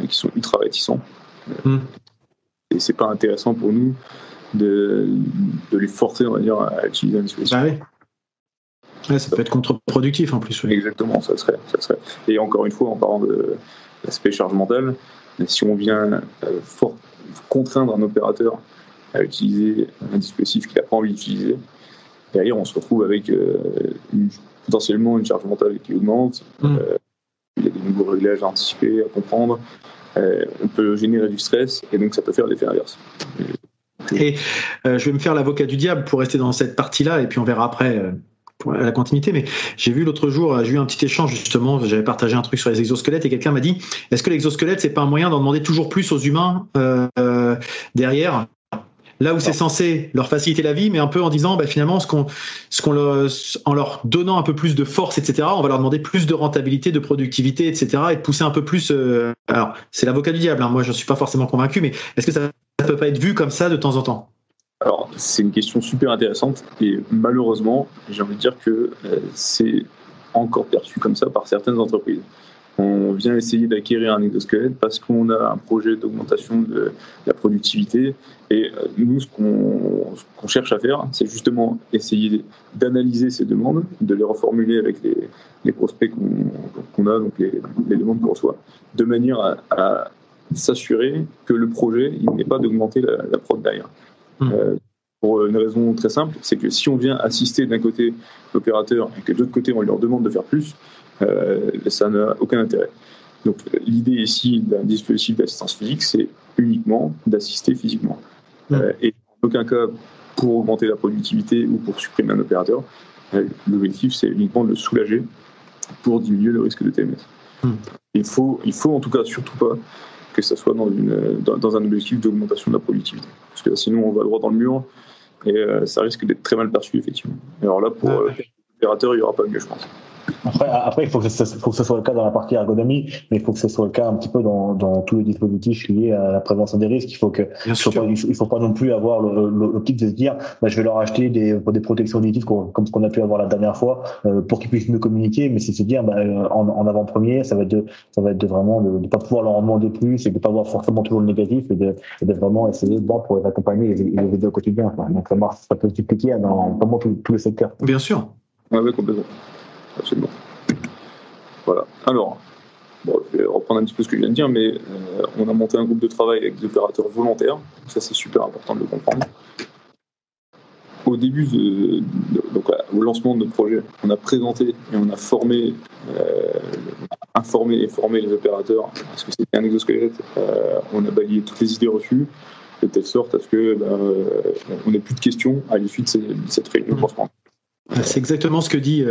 qui sont ultra réticents. Et c'est pas intéressant pour nous de les forcer, on va dire, à utiliser un dispositif. Ah oui. Ouais, ça peut être contre-productif en plus. Oui. Exactement, ça serait. Et encore une fois, en parlant de l'aspect charge mentale, si on vient contraindre un opérateur à utiliser un dispositif qu'il n'a pas envie d'utiliser, derrière, on se retrouve avec potentiellement une charge mentale qui augmente. Il y a des nouveaux réglages à anticiper, à comprendre. On peut générer du stress et donc ça peut faire l'effet inverse. Et je vais me faire l'avocat du diable pour rester dans cette partie-là et puis on verra après pour la continuité. Mais j'ai vu l'autre jour, j'ai eu un petit échange justement, j'avais partagé un truc sur les exosquelettes et quelqu'un m'a dit est-ce que l'exosquelette c'est pas un moyen d'en demander toujours plus aux humains derrière? Là où c'est censé leur faciliter la vie, mais un peu en disant finalement en leur donnant un peu plus de force, etc., on va leur demander plus de rentabilité, de productivité, etc., et de pousser un peu plus. Alors, c'est l'avocat du diable, hein, moi je ne suis pas forcément convaincu, mais est-ce que ça ne peut pas être vu comme ça de temps en temps? Alors, c'est une question super intéressante et malheureusement, j'ai envie de dire que c'est encore perçu comme ça par certaines entreprises. On vient essayer d'acquérir un exosquelette parce qu'on a un projet d'augmentation de la productivité. Et nous, ce qu'on cherche à faire, c'est justement essayer d'analyser ces demandes, de les reformuler avec les prospects qu'on a, donc les demandes qu'on reçoit, de manière à s'assurer que le projet, il n'est pas d'augmenter la prod derrière. Pour une raison très simple, c'est que si on vient assister d'un côté l'opérateur et que de l'autre côté on leur demande de faire plus, ça n'a aucun intérêt. Donc l'idée ici d'un dispositif d'assistance physique, c'est uniquement d'assister physiquement. Et en aucun cas pour augmenter la productivité ou pour supprimer un opérateur. L'objectif, c'est uniquement de le soulager pour diminuer le risque de TMS. Il faut en tout cas surtout pas que ça soit dans un objectif d'augmentation de la productivité. Parce que sinon, on va droit dans le mur et ça risque d'être très mal perçu, effectivement. Et alors là, pour l'opérateur, il n'y aura pas mieux, je pense. Après, il faut que ce soit le cas dans la partie ergonomie, mais il faut que ce soit le cas un petit peu dans tous les dispositifs liés à la prévention des risques. Il faut pas non plus avoir l'optique de se dire, je vais leur acheter des protections auditives comme ce qu'on a pu avoir la dernière fois, pour qu'ils puissent mieux communiquer, mais c'est se dire, en avant-première, ça va être de vraiment de pas pouvoir leur en demander plus et de pas voir forcément toujours le négatif et de vraiment essayer pour les accompagner et les aider au quotidien. Donc ça peut se dupliquer dans vraiment tous les secteurs. Bien sûr. Ouais, complètement. Absolument. Voilà. Alors, je vais reprendre un petit peu ce que je viens de dire, mais on a monté un groupe de travail avec des opérateurs volontaires. Ça, c'est super important de le comprendre. Au début, donc, au lancement de notre projet, on a présenté et on a informé et formé les opérateurs parce que c'était un exosquelette. On a balayé toutes les idées reçues de telle sorte à ce que on n'ait plus de questions à l'issue de cette réunion. C'est exactement ce que dit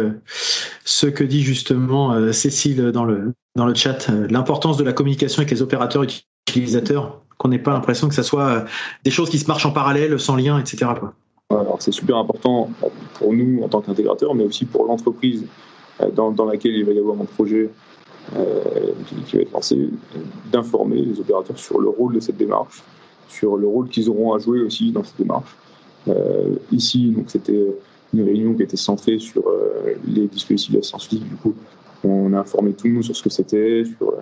justement Cécile dans le chat, l'importance de la communication avec les opérateurs utilisateurs, qu'on n'ait pas l'impression que ça soit des choses qui se marchent en parallèle, sans lien, etc. quoi. Alors c'est super important pour nous en tant qu'intégrateurs, mais aussi pour l'entreprise dans laquelle il va y avoir un projet qui va être lancé, d'informer les opérateurs sur le rôle de cette démarche, sur le rôle qu'ils auront à jouer aussi dans cette démarche. Ici, donc c'était une réunion qui était centrée sur les dispositifs d'assistance physique. Du coup, on a informé tout le monde sur ce que c'était, sur,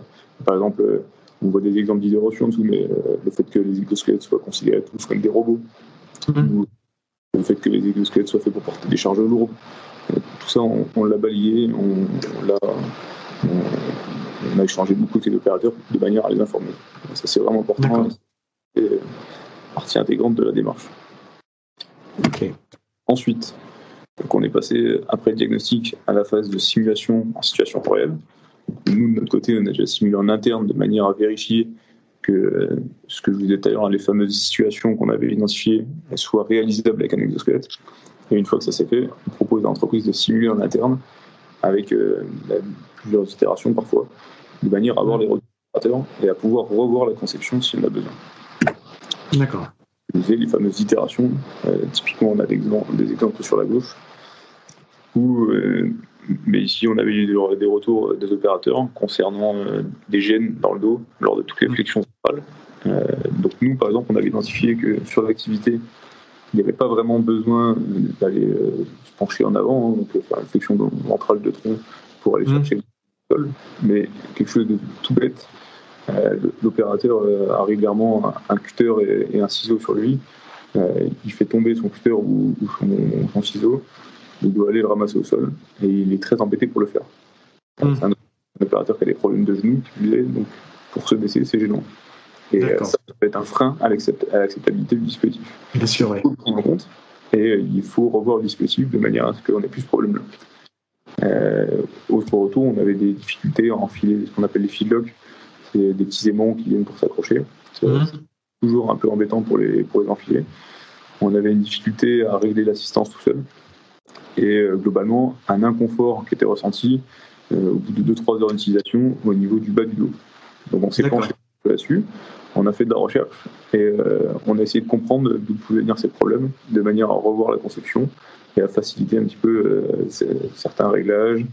par exemple, on voit des exemples d'idées reçues en dessous, mais le fait que les exosquelettes soient considérés tous comme des robots, ou le fait que les exosquelettes soient faits pour porter des charges lourdes, tout ça, on l'a balayé, on a échangé beaucoup avec les opérateurs de manière à les informer. Ça, c'est vraiment important. C'est partie intégrante de la démarche. Okay. Ensuite, donc on est passé, après le diagnostic, à la phase de simulation en situation réelle. Nous, de notre côté, on a déjà simulé en interne de manière à vérifier que ce que je vous disais tout à l'heure, les fameuses situations qu'on avait identifiées, elles soient réalisables avec un exosquelette. Et une fois que ça s'est fait, on propose à l'entreprise de simuler en interne avec plusieurs itérations parfois, de manière à avoir les retours et à pouvoir revoir la conception si on a besoin. D'accord. Je disais, les fameuses itérations, typiquement on a des exemples sur la gauche, mais ici on avait eu des retours des opérateurs concernant des gènes dans le dos lors de toutes les flexions centrales. Donc nous par exemple on avait identifié que sur l'activité il n'y avait pas vraiment besoin d'aller se pencher en avant, donc faire une flexion ventrale de tronc pour aller chercher le sol, mais quelque chose de tout bête. L'opérateur a régulièrement un cutter et un ciseau sur lui. Il fait tomber son cutter ou son ciseau. Il doit aller le ramasser au sol et il est très embêté pour le faire. C'est un opérateur qui a des problèmes de genoux, donc pour se baisser, c'est gênant. Et ça peut être un frein à l'acceptabilité du dispositif. Bien sûr, oui. Il faut le prendre en compte et il faut revoir le dispositif de manière à ce qu'on ait plus ce problème-là. Au retour, on avait des difficultés à enfiler ce qu'on appelle les feed locks. C'est des petits aimants qui viennent pour s'accrocher. C'est toujours un peu embêtant pour les enfiler. On avait une difficulté à régler l'assistance tout seul. Et globalement, un inconfort qui était ressenti au bout de 2-3 heures d'utilisation au niveau du bas du dos. Donc on s'est penché là-dessus, on a fait de la recherche et on a essayé de comprendre d'où pouvaient venir ces problèmes de manière à revoir la conception et à faciliter un petit peu certains réglages,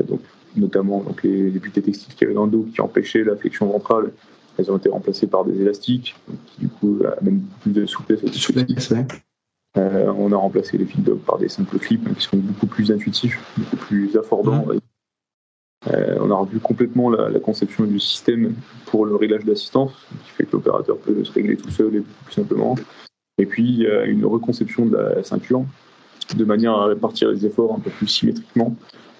donc notamment les butées textiles qu'il y avait dans le dos qui empêchaient la flexion ventrale. Elles ont été remplacées par des élastiques qui du coup amènent plus de souplesse au dispositif. On a remplacé les feed dogs par des simples clips qui sont beaucoup plus intuitifs, beaucoup plus affordants. On a revu complètement la conception du système pour le réglage d'assistance, qui fait que l'opérateur peut se régler tout seul et plus simplement. Et puis il y a une reconception de la ceinture de manière à répartir les efforts un peu plus symétriquement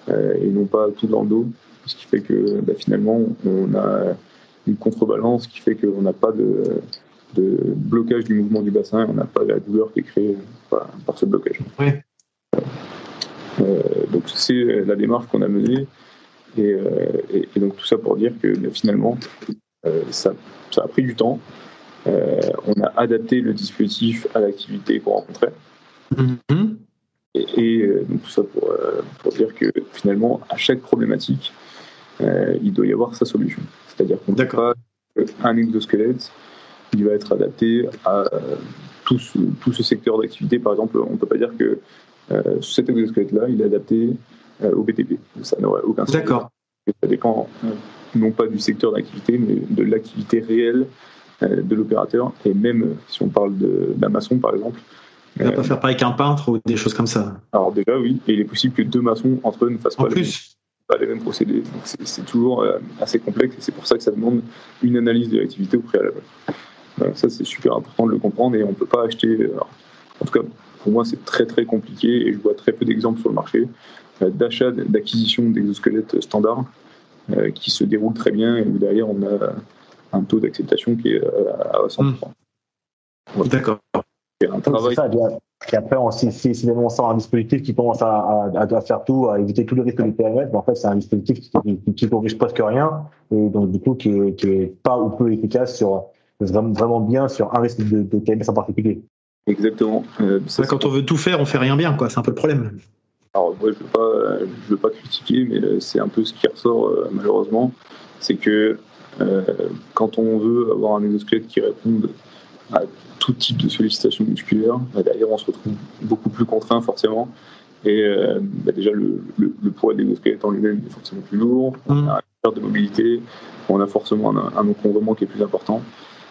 et non pas tout dans le dos, ce qui fait que finalement on a une contrebalance qui fait qu'on n'a pas de blocage du mouvement du bassin, on n'a pas la douleur qui est créée par ce blocage. Oui. Donc c'est la démarche qu'on a menée et donc tout ça pour dire que finalement ça a pris du temps. On a adapté le dispositif à l'activité qu'on rencontrait Donc tout ça pour dire que finalement, à chaque problématique, il doit y avoir sa solution. C'est-à-dire qu'on ne peut pas un exosquelette, il va être adapté à tout ce secteur d'activité. Par exemple, on ne peut pas dire que cet exosquelette-là, il est adapté au BTP. Ça n'aurait aucun sens. D'accord. Ça dépend non pas du secteur d'activité, mais de l'activité réelle de l'opérateur. Et même si on parle d'un maçon, par exemple, il ne va pas faire pareil qu'un peintre ou des choses comme ça. Alors déjà, oui. Et il est possible que 2 maçons, entre eux, ne fassent pas les mêmes procédés. Donc c'est toujours assez complexe et c'est pour ça que ça demande une analyse de l'activité au préalable. Ça, c'est super important de le comprendre et on ne peut pas acheter... en tout cas, pour moi, c'est très très compliqué et je vois très peu d'exemples sur le marché d'achat, d'acquisition d'exosquelettes standards qui se déroulent très bien et où derrière, on a un taux d'acceptation qui est à 100%. Voilà. D'accord. C'est un travail... Et après, si on sort un dispositif qui commence à faire tout, à éviter tous les risques du périmètre, en fait, c'est un dispositif qui corrige presque rien, et donc du coup qui est pas ou peu efficace sur vraiment bien sur un risque de TMS en particulier. Exactement. Quand on veut tout faire, on fait rien bien, quoi. C'est un peu le problème. Alors moi, je veux pas critiquer, mais c'est un peu ce qui ressort malheureusement, c'est que quand on veut avoir un exosquelette qui réponde à tout type de sollicitation musculaire, derrière on se retrouve beaucoup plus contraint forcément. Et déjà le poids de l'exosquelette en lui-même est forcément plus lourd, on a une perte de mobilité, on a forcément un encombrement qui est plus important.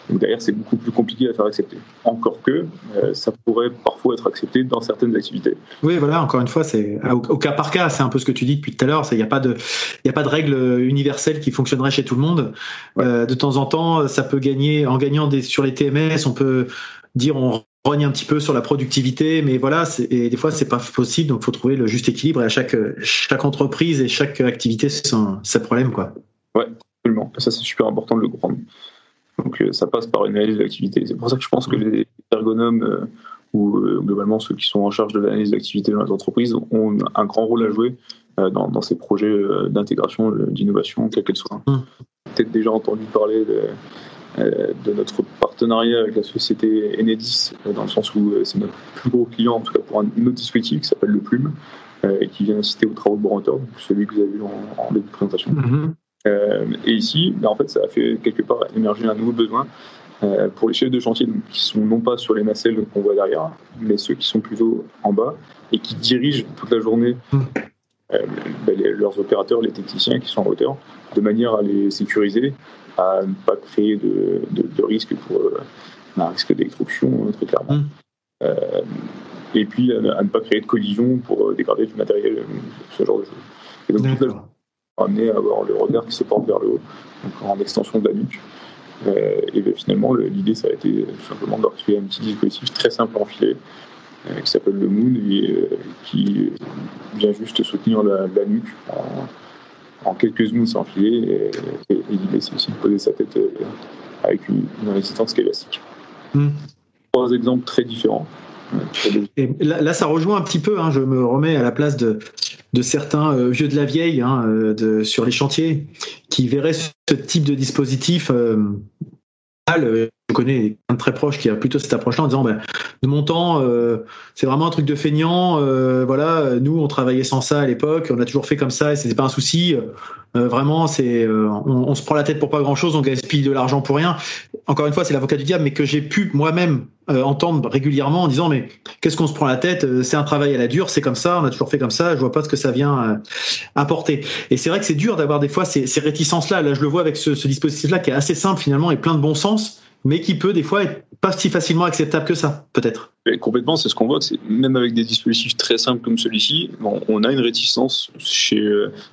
Donc derrière c'est beaucoup plus compliqué à faire accepter. Encore que ça pourrait parfois être accepté dans certaines activités. Oui, voilà, encore une fois, c'est au cas par cas, c'est un peu ce que tu dis depuis tout à l'heure. Il n'y a pas de règle universelle qui fonctionnerait chez tout le monde. Ouais. De temps en temps, ça peut gagner en gagnant sur les TMS. On peut dire on rogne un petit peu sur la productivité, mais voilà, et des fois c'est pas possible. Donc, il faut trouver le juste équilibre. Et à chaque entreprise et chaque activité, c'est ses problèmes, quoi. Ouais, absolument. Ça, c'est super important de le comprendre. Donc ça passe par une analyse de l'activité. C'est pour ça que je pense que les ergonomes ou globalement ceux qui sont en charge de l'analyse de l'activité dans les entreprises ont un grand rôle à jouer dans ces projets d'intégration, d'innovation, quelle qu'elle soit. Peut-être déjà entendu parler de notre partenariat avec la société Enedis, dans le sens où c'est notre plus gros client, en tout cas pour un autre dispositif qui s'appelle le Plume, et qui vient assister aux travaux de Borantor, celui que vous avez vu en début de présentation. Et ici, en fait, ça a fait quelque part émerger un nouveau besoin pour les chefs de chantier donc, qui sont non pas sur les nacelles qu'on voit derrière, mais ceux qui sont plutôt en bas et qui dirigent toute la journée leurs opérateurs, les techniciens qui sont en hauteur, de manière à les sécuriser, à ne pas créer de risque pour un risque d'électrocution, très clairement. Et puis à ne pas créer de collision pour dégrader du matériel, ce genre de choses. Et donc, toute la journée, amené à avoir le regard qui se porte vers le haut, donc en extension de la nuque. Et finalement, l'idée, ça a été tout simplement de créer un petit dispositif très simple à enfiler, qui s'appelle le Moon, et qui vient juste soutenir la nuque en quelques secondes, c'est enfilé, et l'idée, c'est aussi de poser sa tête avec une résistance qui est élastique. 3 exemples très différents. Et là, ça rejoint un petit peu, je me remets à la place de certains vieux de la vieille sur les chantiers qui verraient ce type de dispositif. Je connais un très proche qui a plutôt cette approche-là en disant de mon temps, c'est vraiment un truc de feignant. Voilà, nous on travaillait sans ça à l'époque, on a toujours fait comme ça et c'était pas un souci. Vraiment, on se prend la tête pour pas grand-chose, on gaspille de l'argent pour rien. Encore une fois, c'est l'avocat du diable, mais que j'ai pu moi-même entendre régulièrement en disant mais qu'est-ce qu'on se prend la tête, c'est un travail à la dure, c'est comme ça, on a toujours fait comme ça, je vois pas ce que ça vient apporter. Et c'est vrai que c'est dur d'avoir des fois ces réticences-là. Là, je le vois avec ce dispositif-là qui est assez simple finalement et plein de bon sens, mais qui peut des fois être pas si facilement acceptable que ça, peut-être. Et complètement, c'est ce qu'on voit, c'est même avec des dispositifs très simples comme celui-ci, on a une réticence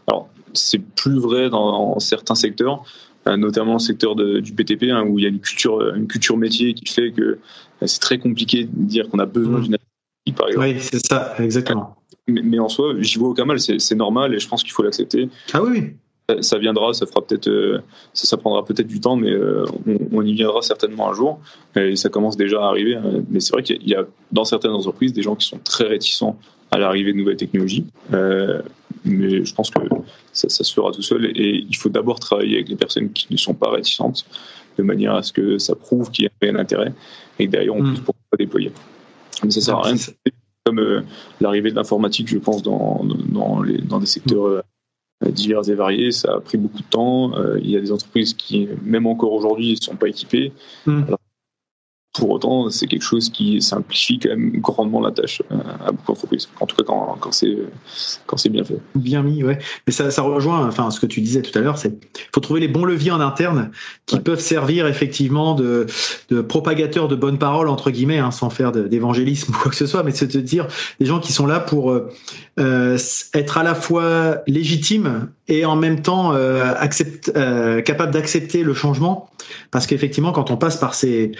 alors c'est plus vrai dans certains secteurs, notamment le secteur du BTP, où il y a une culture métier qui fait que c'est très compliqué de dire qu'on a besoin d'une activité, par exemple. Oui, c'est ça, exactement. Mais en soi, j'y vois aucun mal, c'est normal et je pense qu'il faut l'accepter. Ah oui. Ça viendra, ça fera peut-être, ça prendra peut-être du temps, mais on y viendra certainement un jour. Et ça commence déjà à arriver. Mais c'est vrai qu'il y a dans certaines entreprises des gens qui sont très réticents à l'arrivée de nouvelles technologies. Mais je pense que ça se fera tout seul. Et il faut d'abord travailler avec les personnes qui ne sont pas réticentes, de manière à ce que ça prouve qu'il y a un réel intérêt et que derrière on puisse pourquoi déployer. Mais ça sert à rien comme l'arrivée de l'informatique, je pense, dans des secteurs divers et variés. Ça a pris beaucoup de temps. Il y a des entreprises qui, même encore aujourd'hui, ne sont pas équipées. Alors, pour autant, c'est quelque chose qui simplifie quand même grandement la tâche à beaucoup d'entreprises. En tout cas, quand c'est bien fait. Bien mis, ouais. Mais ça rejoint, enfin, ce que tu disais tout à l'heure, c'est faut trouver les bons leviers en interne qui peuvent servir effectivement de propagateurs de bonnes paroles entre guillemets, hein, sans faire d'évangélisme ou quoi que ce soit, mais c'est de dire des gens qui sont là pour être à la fois légitimes et en même temps capables d'accepter le changement, parce qu'effectivement, quand on passe par ces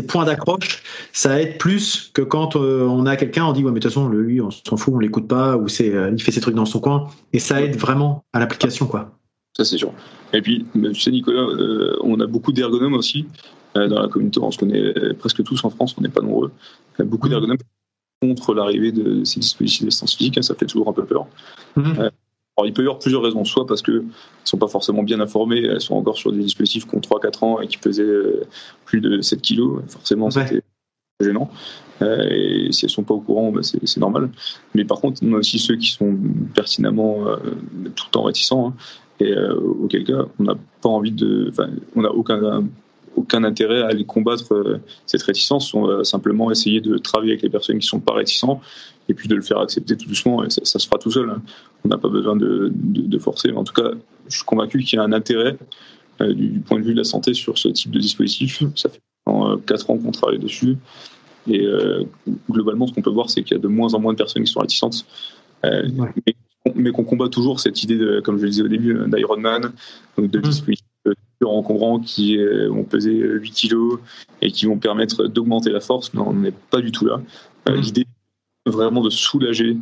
points d'accroche, ça aide plus que quand on a quelqu'un, on dit ouais mais de toute façon lui on s'en fout, on l'écoute pas, ou il fait ses trucs dans son coin, et ça aide vraiment à l'application, quoi. Ça c'est sûr. Et puis tu sais Nicolas, on a beaucoup d'ergonomes aussi dans la communauté, on se connaît presque tous en France, on n'est pas nombreux. Beaucoup d'ergonomes contre l'arrivée de ces dispositifs d'assistance physique, ça fait toujours un peu peur. Alors, il peut y avoir plusieurs raisons, soit parce qu'elles ne sont pas forcément bien informées, elles sont encore sur des dispositifs qui ont 3-4 ans et qui pesaient plus de 7 kilos, forcément c'était gênant. Et si elles ne sont pas au courant, c'est normal. Mais par contre, on a aussi ceux qui sont pertinemment tout le temps réticents, hein, et auquel cas, on n'a pas envie on n'a aucun intérêt à aller combattre cette réticence. On va simplement essayer de travailler avec les personnes qui ne sont pas réticents et puis de le faire accepter tout doucement, et ça se fera tout seul. Hein. On n'a pas besoin de forcer. En tout cas, je suis convaincu qu'il y a un intérêt du point de vue de la santé sur ce type de dispositif. Ça fait 4 ans qu'on travaille dessus. Et globalement, ce qu'on peut voir, c'est qu'il y a de moins en moins de personnes qui sont réticentes. Mais qu'on combat toujours cette idée, comme je le disais au début, d'Ironman, donc de dispositifs encombrants qui vont peser 8 kilos et qui vont permettre d'augmenter la force. Non, on n'est pas du tout là. L'idée est vraiment de soulager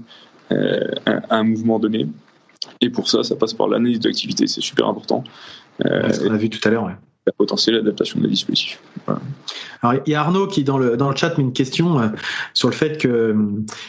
un mouvement donné. Et pour ça passe par l'analyse de l'activité. C'est super important. Ce qu'on a vu tout à l'heure, ouais. La potentielle adaptation des dispositifs. Voilà. Alors, il y a Arnaud qui, dans le chat, met une question sur le fait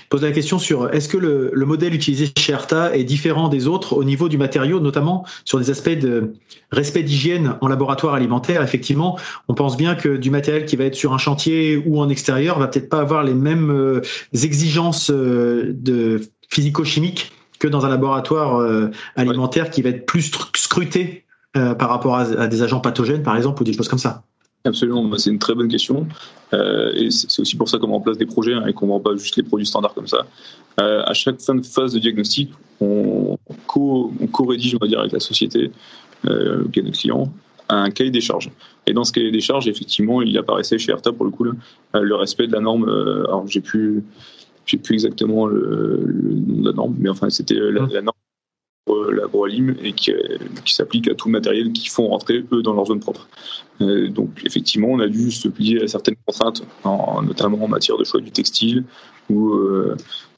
pose la question sur est-ce que le modèle utilisé chez Erta est différent des autres au niveau du matériau, notamment sur des aspects de respect d'hygiène en laboratoire alimentaire. Effectivement, on pense bien que du matériel qui va être sur un chantier ou en extérieur va peut-être pas avoir les mêmes exigences de physico-chimiques que dans un laboratoire alimentaire qui va être plus scruté par rapport à des agents pathogènes, par exemple, ou des choses comme ça. Absolument, c'est une très bonne question. Et c'est aussi pour ça qu'on met en place des projets et qu'on ne vend pas juste les produits standards comme ça. À chaque fin de phase de diagnostic, on co-rédige, on va dire, avec la société, qui est notre client, un cahier des charges. Et dans ce cahier des charges, effectivement, il apparaissait chez Erta, pour le coup, le respect de la norme. Alors, j'ai plus exactement le nom de la norme, mais enfin, c'était la norme l'agroalim et qui s'applique à tout le matériel qu'ils font rentrer eux dans leur zone propre. Donc effectivement, on a dû se plier à certaines contraintes, notamment en matière de choix du textile ou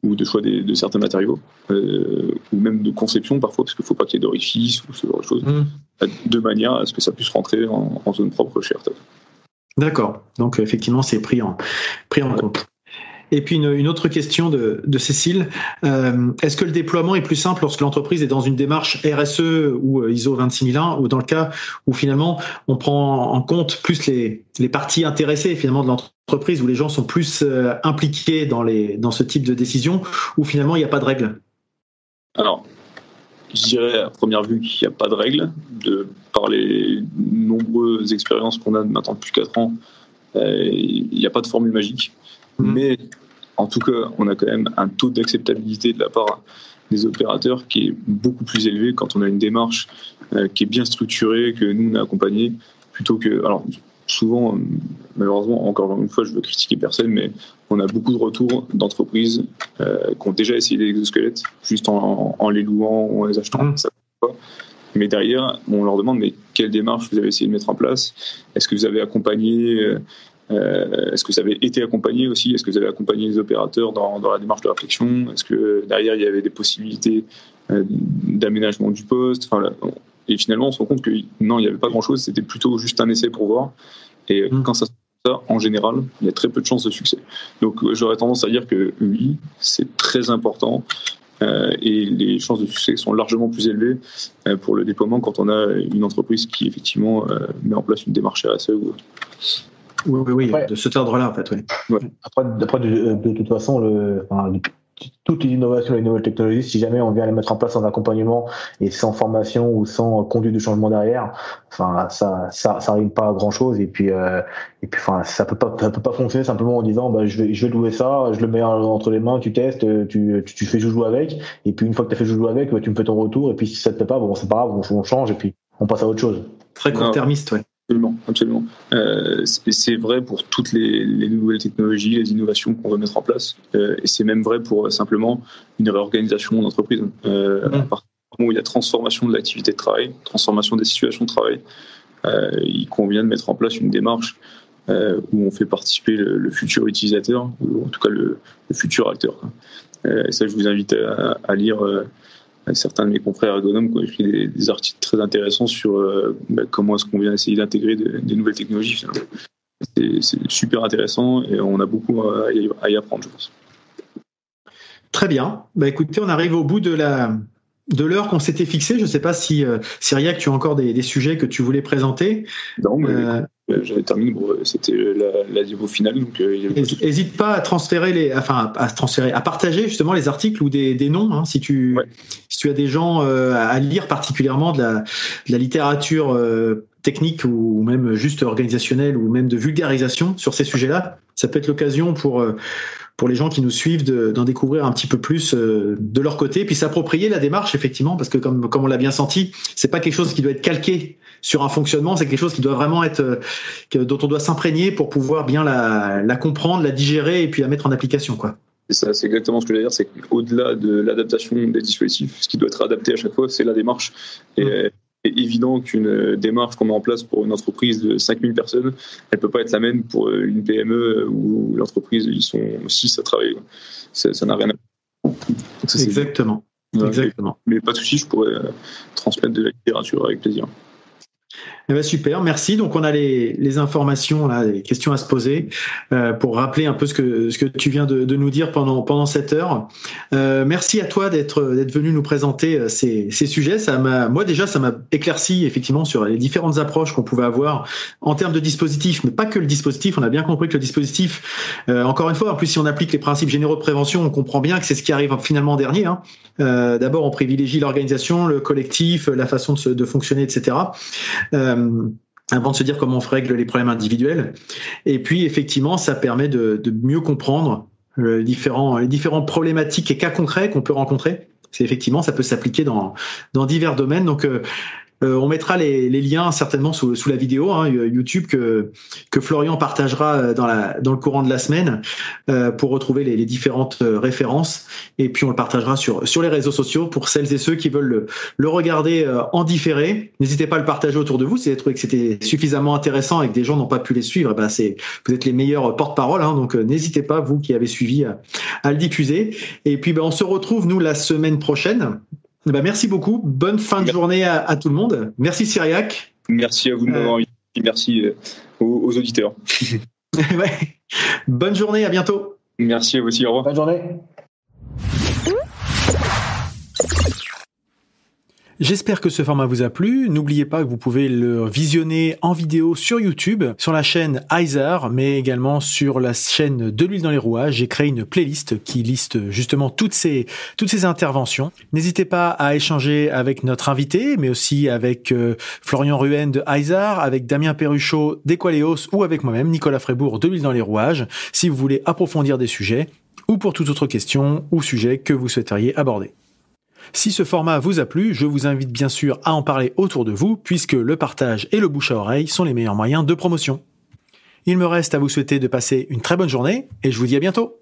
de choix de certains matériaux, ou même de conception parfois, parce qu'il ne faut pas qu'il y ait d'orifice ou ce genre de choses, de manière à ce que ça puisse rentrer en zone propre chez Erta. D'accord. Donc effectivement, c'est pris en compte. Et puis une autre question de Cécile, est-ce que le déploiement est plus simple lorsque l'entreprise est dans une démarche RSE ou ISO 26001, ou dans le cas où finalement on prend en compte plus les parties intéressées finalement de l'entreprise, où les gens sont plus impliqués dans ce type de décision, où finalement il n'y a pas de règles? Alors, je dirais à première vue qu'il n'y a pas de règles, par les nombreuses expériences qu'on a maintenant depuis 4 ans, il n'y a pas de formule magique. Mais en tout cas, on a quand même un taux d'acceptabilité de la part des opérateurs qui est beaucoup plus élevé quand on a une démarche qui est bien structurée, que nous on a accompagnée, plutôt que... Alors, souvent, malheureusement, encore une fois, je veux critiquer personne, mais on a beaucoup de retours d'entreprises qui ont déjà essayé des exosquelettes, juste en les louant ou en les achetant. Ça ne pas. Mais derrière, on leur demande, mais quelle démarche vous avez essayé de mettre en place? Est-ce que vous avez accompagné... est-ce que vous avez été accompagné aussi? Est-ce que vous avez accompagné les opérateurs dans la démarche de réflexion? Est-ce que derrière il y avait des possibilités d'aménagement du poste? Et finalement on se rend compte que non, il n'y avait pas grand-chose, c'était plutôt juste un essai pour voir. Et quand ça se passe, en général, il y a très peu de chances de succès. Donc j'aurais tendance à dire que oui, c'est très important. Et les chances de succès sont largement plus élevées pour le déploiement quand on a une entreprise qui effectivement met en place une démarche RSE ou autre. Oui, après, de cet ordre-là, en fait. Oui. Ouais. Après, de toute façon, toutes les innovations, les nouvelles technologies, si jamais on vient les mettre en place sans accompagnement et sans formation ou sans conduite de changement derrière, ça rime pas à grand chose. Et puis, ça peut pas fonctionner simplement en disant, je vais louer ça, je le mets entre les mains, tu testes, tu fais joujou avec, et puis une fois que tu as fait joujou avec, tu me fais ton retour, et puis si ça te plaît pas, c'est pas grave, on change et puis on passe à autre chose. Très court-termiste, ouais. Absolument. C'est vrai pour toutes les nouvelles technologies, les innovations qu'on veut mettre en place. Et c'est même vrai pour simplement une réorganisation d'entreprise. À partir du moment où il y a transformation de l'activité de travail, transformation des situations de travail, il convient de mettre en place une démarche où on fait participer le futur utilisateur, ou en tout cas le futur acteur. Et ça, je vous invite à lire... certains de mes confrères ergonomes qui ont écrit des articles très intéressants sur comment est-ce qu'on vient essayer d'intégrer des nouvelles technologies. Finalement. C'est super intéressant et on a beaucoup à y apprendre, je pense. Très bien. Écoutez, on arrive au bout de l'heure qu'on s'était fixée. Je ne sais pas si Cyriac, tu as encore des sujets que tu voulais présenter. Non, mais j'avais terminé. Bon, c'était la diapo finale. Donc, n'hésite pas à à partager justement les articles ou des noms, hein, si tu as des gens à lire, particulièrement de la littérature technique ou même juste organisationnelle ou même de vulgarisation sur ces sujets-là. Ça peut être l'occasion pour les gens qui nous suivent d'en découvrir un petit peu plus de leur côté, puis s'approprier la démarche, effectivement, parce que comme on l'a bien senti, c'est pas quelque chose qui doit être calqué sur un fonctionnement, c'est quelque chose qui doit vraiment être dont on doit s'imprégner pour pouvoir bien la comprendre, la digérer et puis la mettre en application, quoi. C'est ça, c'est exactement ce que je veux dire, c'est qu'au-delà de l'adaptation des dispositifs, ce qui doit être adapté à chaque fois, c'est la démarche. Et c'est évident qu'une démarche qu'on met en place pour une entreprise de 5000 personnes, elle peut pas être la même pour une PME où l'entreprise, ils sont 6 à travailler. Ça n'a rien à voir. Exactement. Exactement. Mais pas de souci, je pourrais transmettre de la littérature avec plaisir. Super, merci. Donc on a les informations, là, les questions à se poser pour rappeler un peu ce que tu viens de nous dire pendant cette heure. Merci à toi d'être venu nous présenter ces sujets. Moi déjà, ça m'a éclairci effectivement sur les différentes approches qu'on pouvait avoir en termes de dispositifs, mais pas que le dispositif. On a bien compris que le dispositif, encore une fois, en plus si on applique les principes généraux de prévention, on comprend bien que c'est ce qui arrive finalement en dernier. Hein. D'abord, on privilégie l'organisation, le collectif, la façon de fonctionner, etc. Avant de se dire comment on règle les problèmes individuels. Et puis, effectivement, ça permet de mieux comprendre les différentes problématiques et cas concrets qu'on peut rencontrer. C'est effectivement, ça peut s'appliquer dans divers domaines. Donc, on mettra les liens certainement sous la vidéo YouTube que Florian partagera dans le courant de la semaine pour retrouver les différentes références, et puis on le partagera sur les réseaux sociaux pour celles et ceux qui veulent le regarder en différé. N'hésitez pas à le partager autour de vous si vous avez trouvé que c'était suffisamment intéressant et que des gens n'ont pas pu les suivre. Vous êtes les meilleurs porte-parole, donc n'hésitez pas, vous qui avez suivi, à le diffuser. Et puis on se retrouve nous la semaine prochaine. Merci beaucoup. Bonne fin de journée à tout le monde. Merci Cyriac. Merci à vous de m'avoir invité. Merci aux auditeurs. Bonne journée, à bientôt. Merci à vous aussi, au revoir. Bonne journée. J'espère que ce format vous a plu. N'oubliez pas que vous pouvez le visionner en vidéo sur YouTube, sur la chaîne Heiser, mais également sur la chaîne De l'huile dans les rouages. J'ai créé une playlist qui liste justement toutes ces interventions. N'hésitez pas à échanger avec notre invité, mais aussi avec Florian Ruhen de Heiser, avec Damien Perruchot d'Equaleos ou avec moi-même, Nicolas Frébourg de l'huile dans les rouages, si vous voulez approfondir des sujets ou pour toute autre question ou sujet que vous souhaiteriez aborder. Si ce format vous a plu, je vous invite bien sûr à en parler autour de vous, puisque le partage et le bouche à oreille sont les meilleurs moyens de promotion. Il me reste à vous souhaiter de passer une très bonne journée, et je vous dis à bientôt.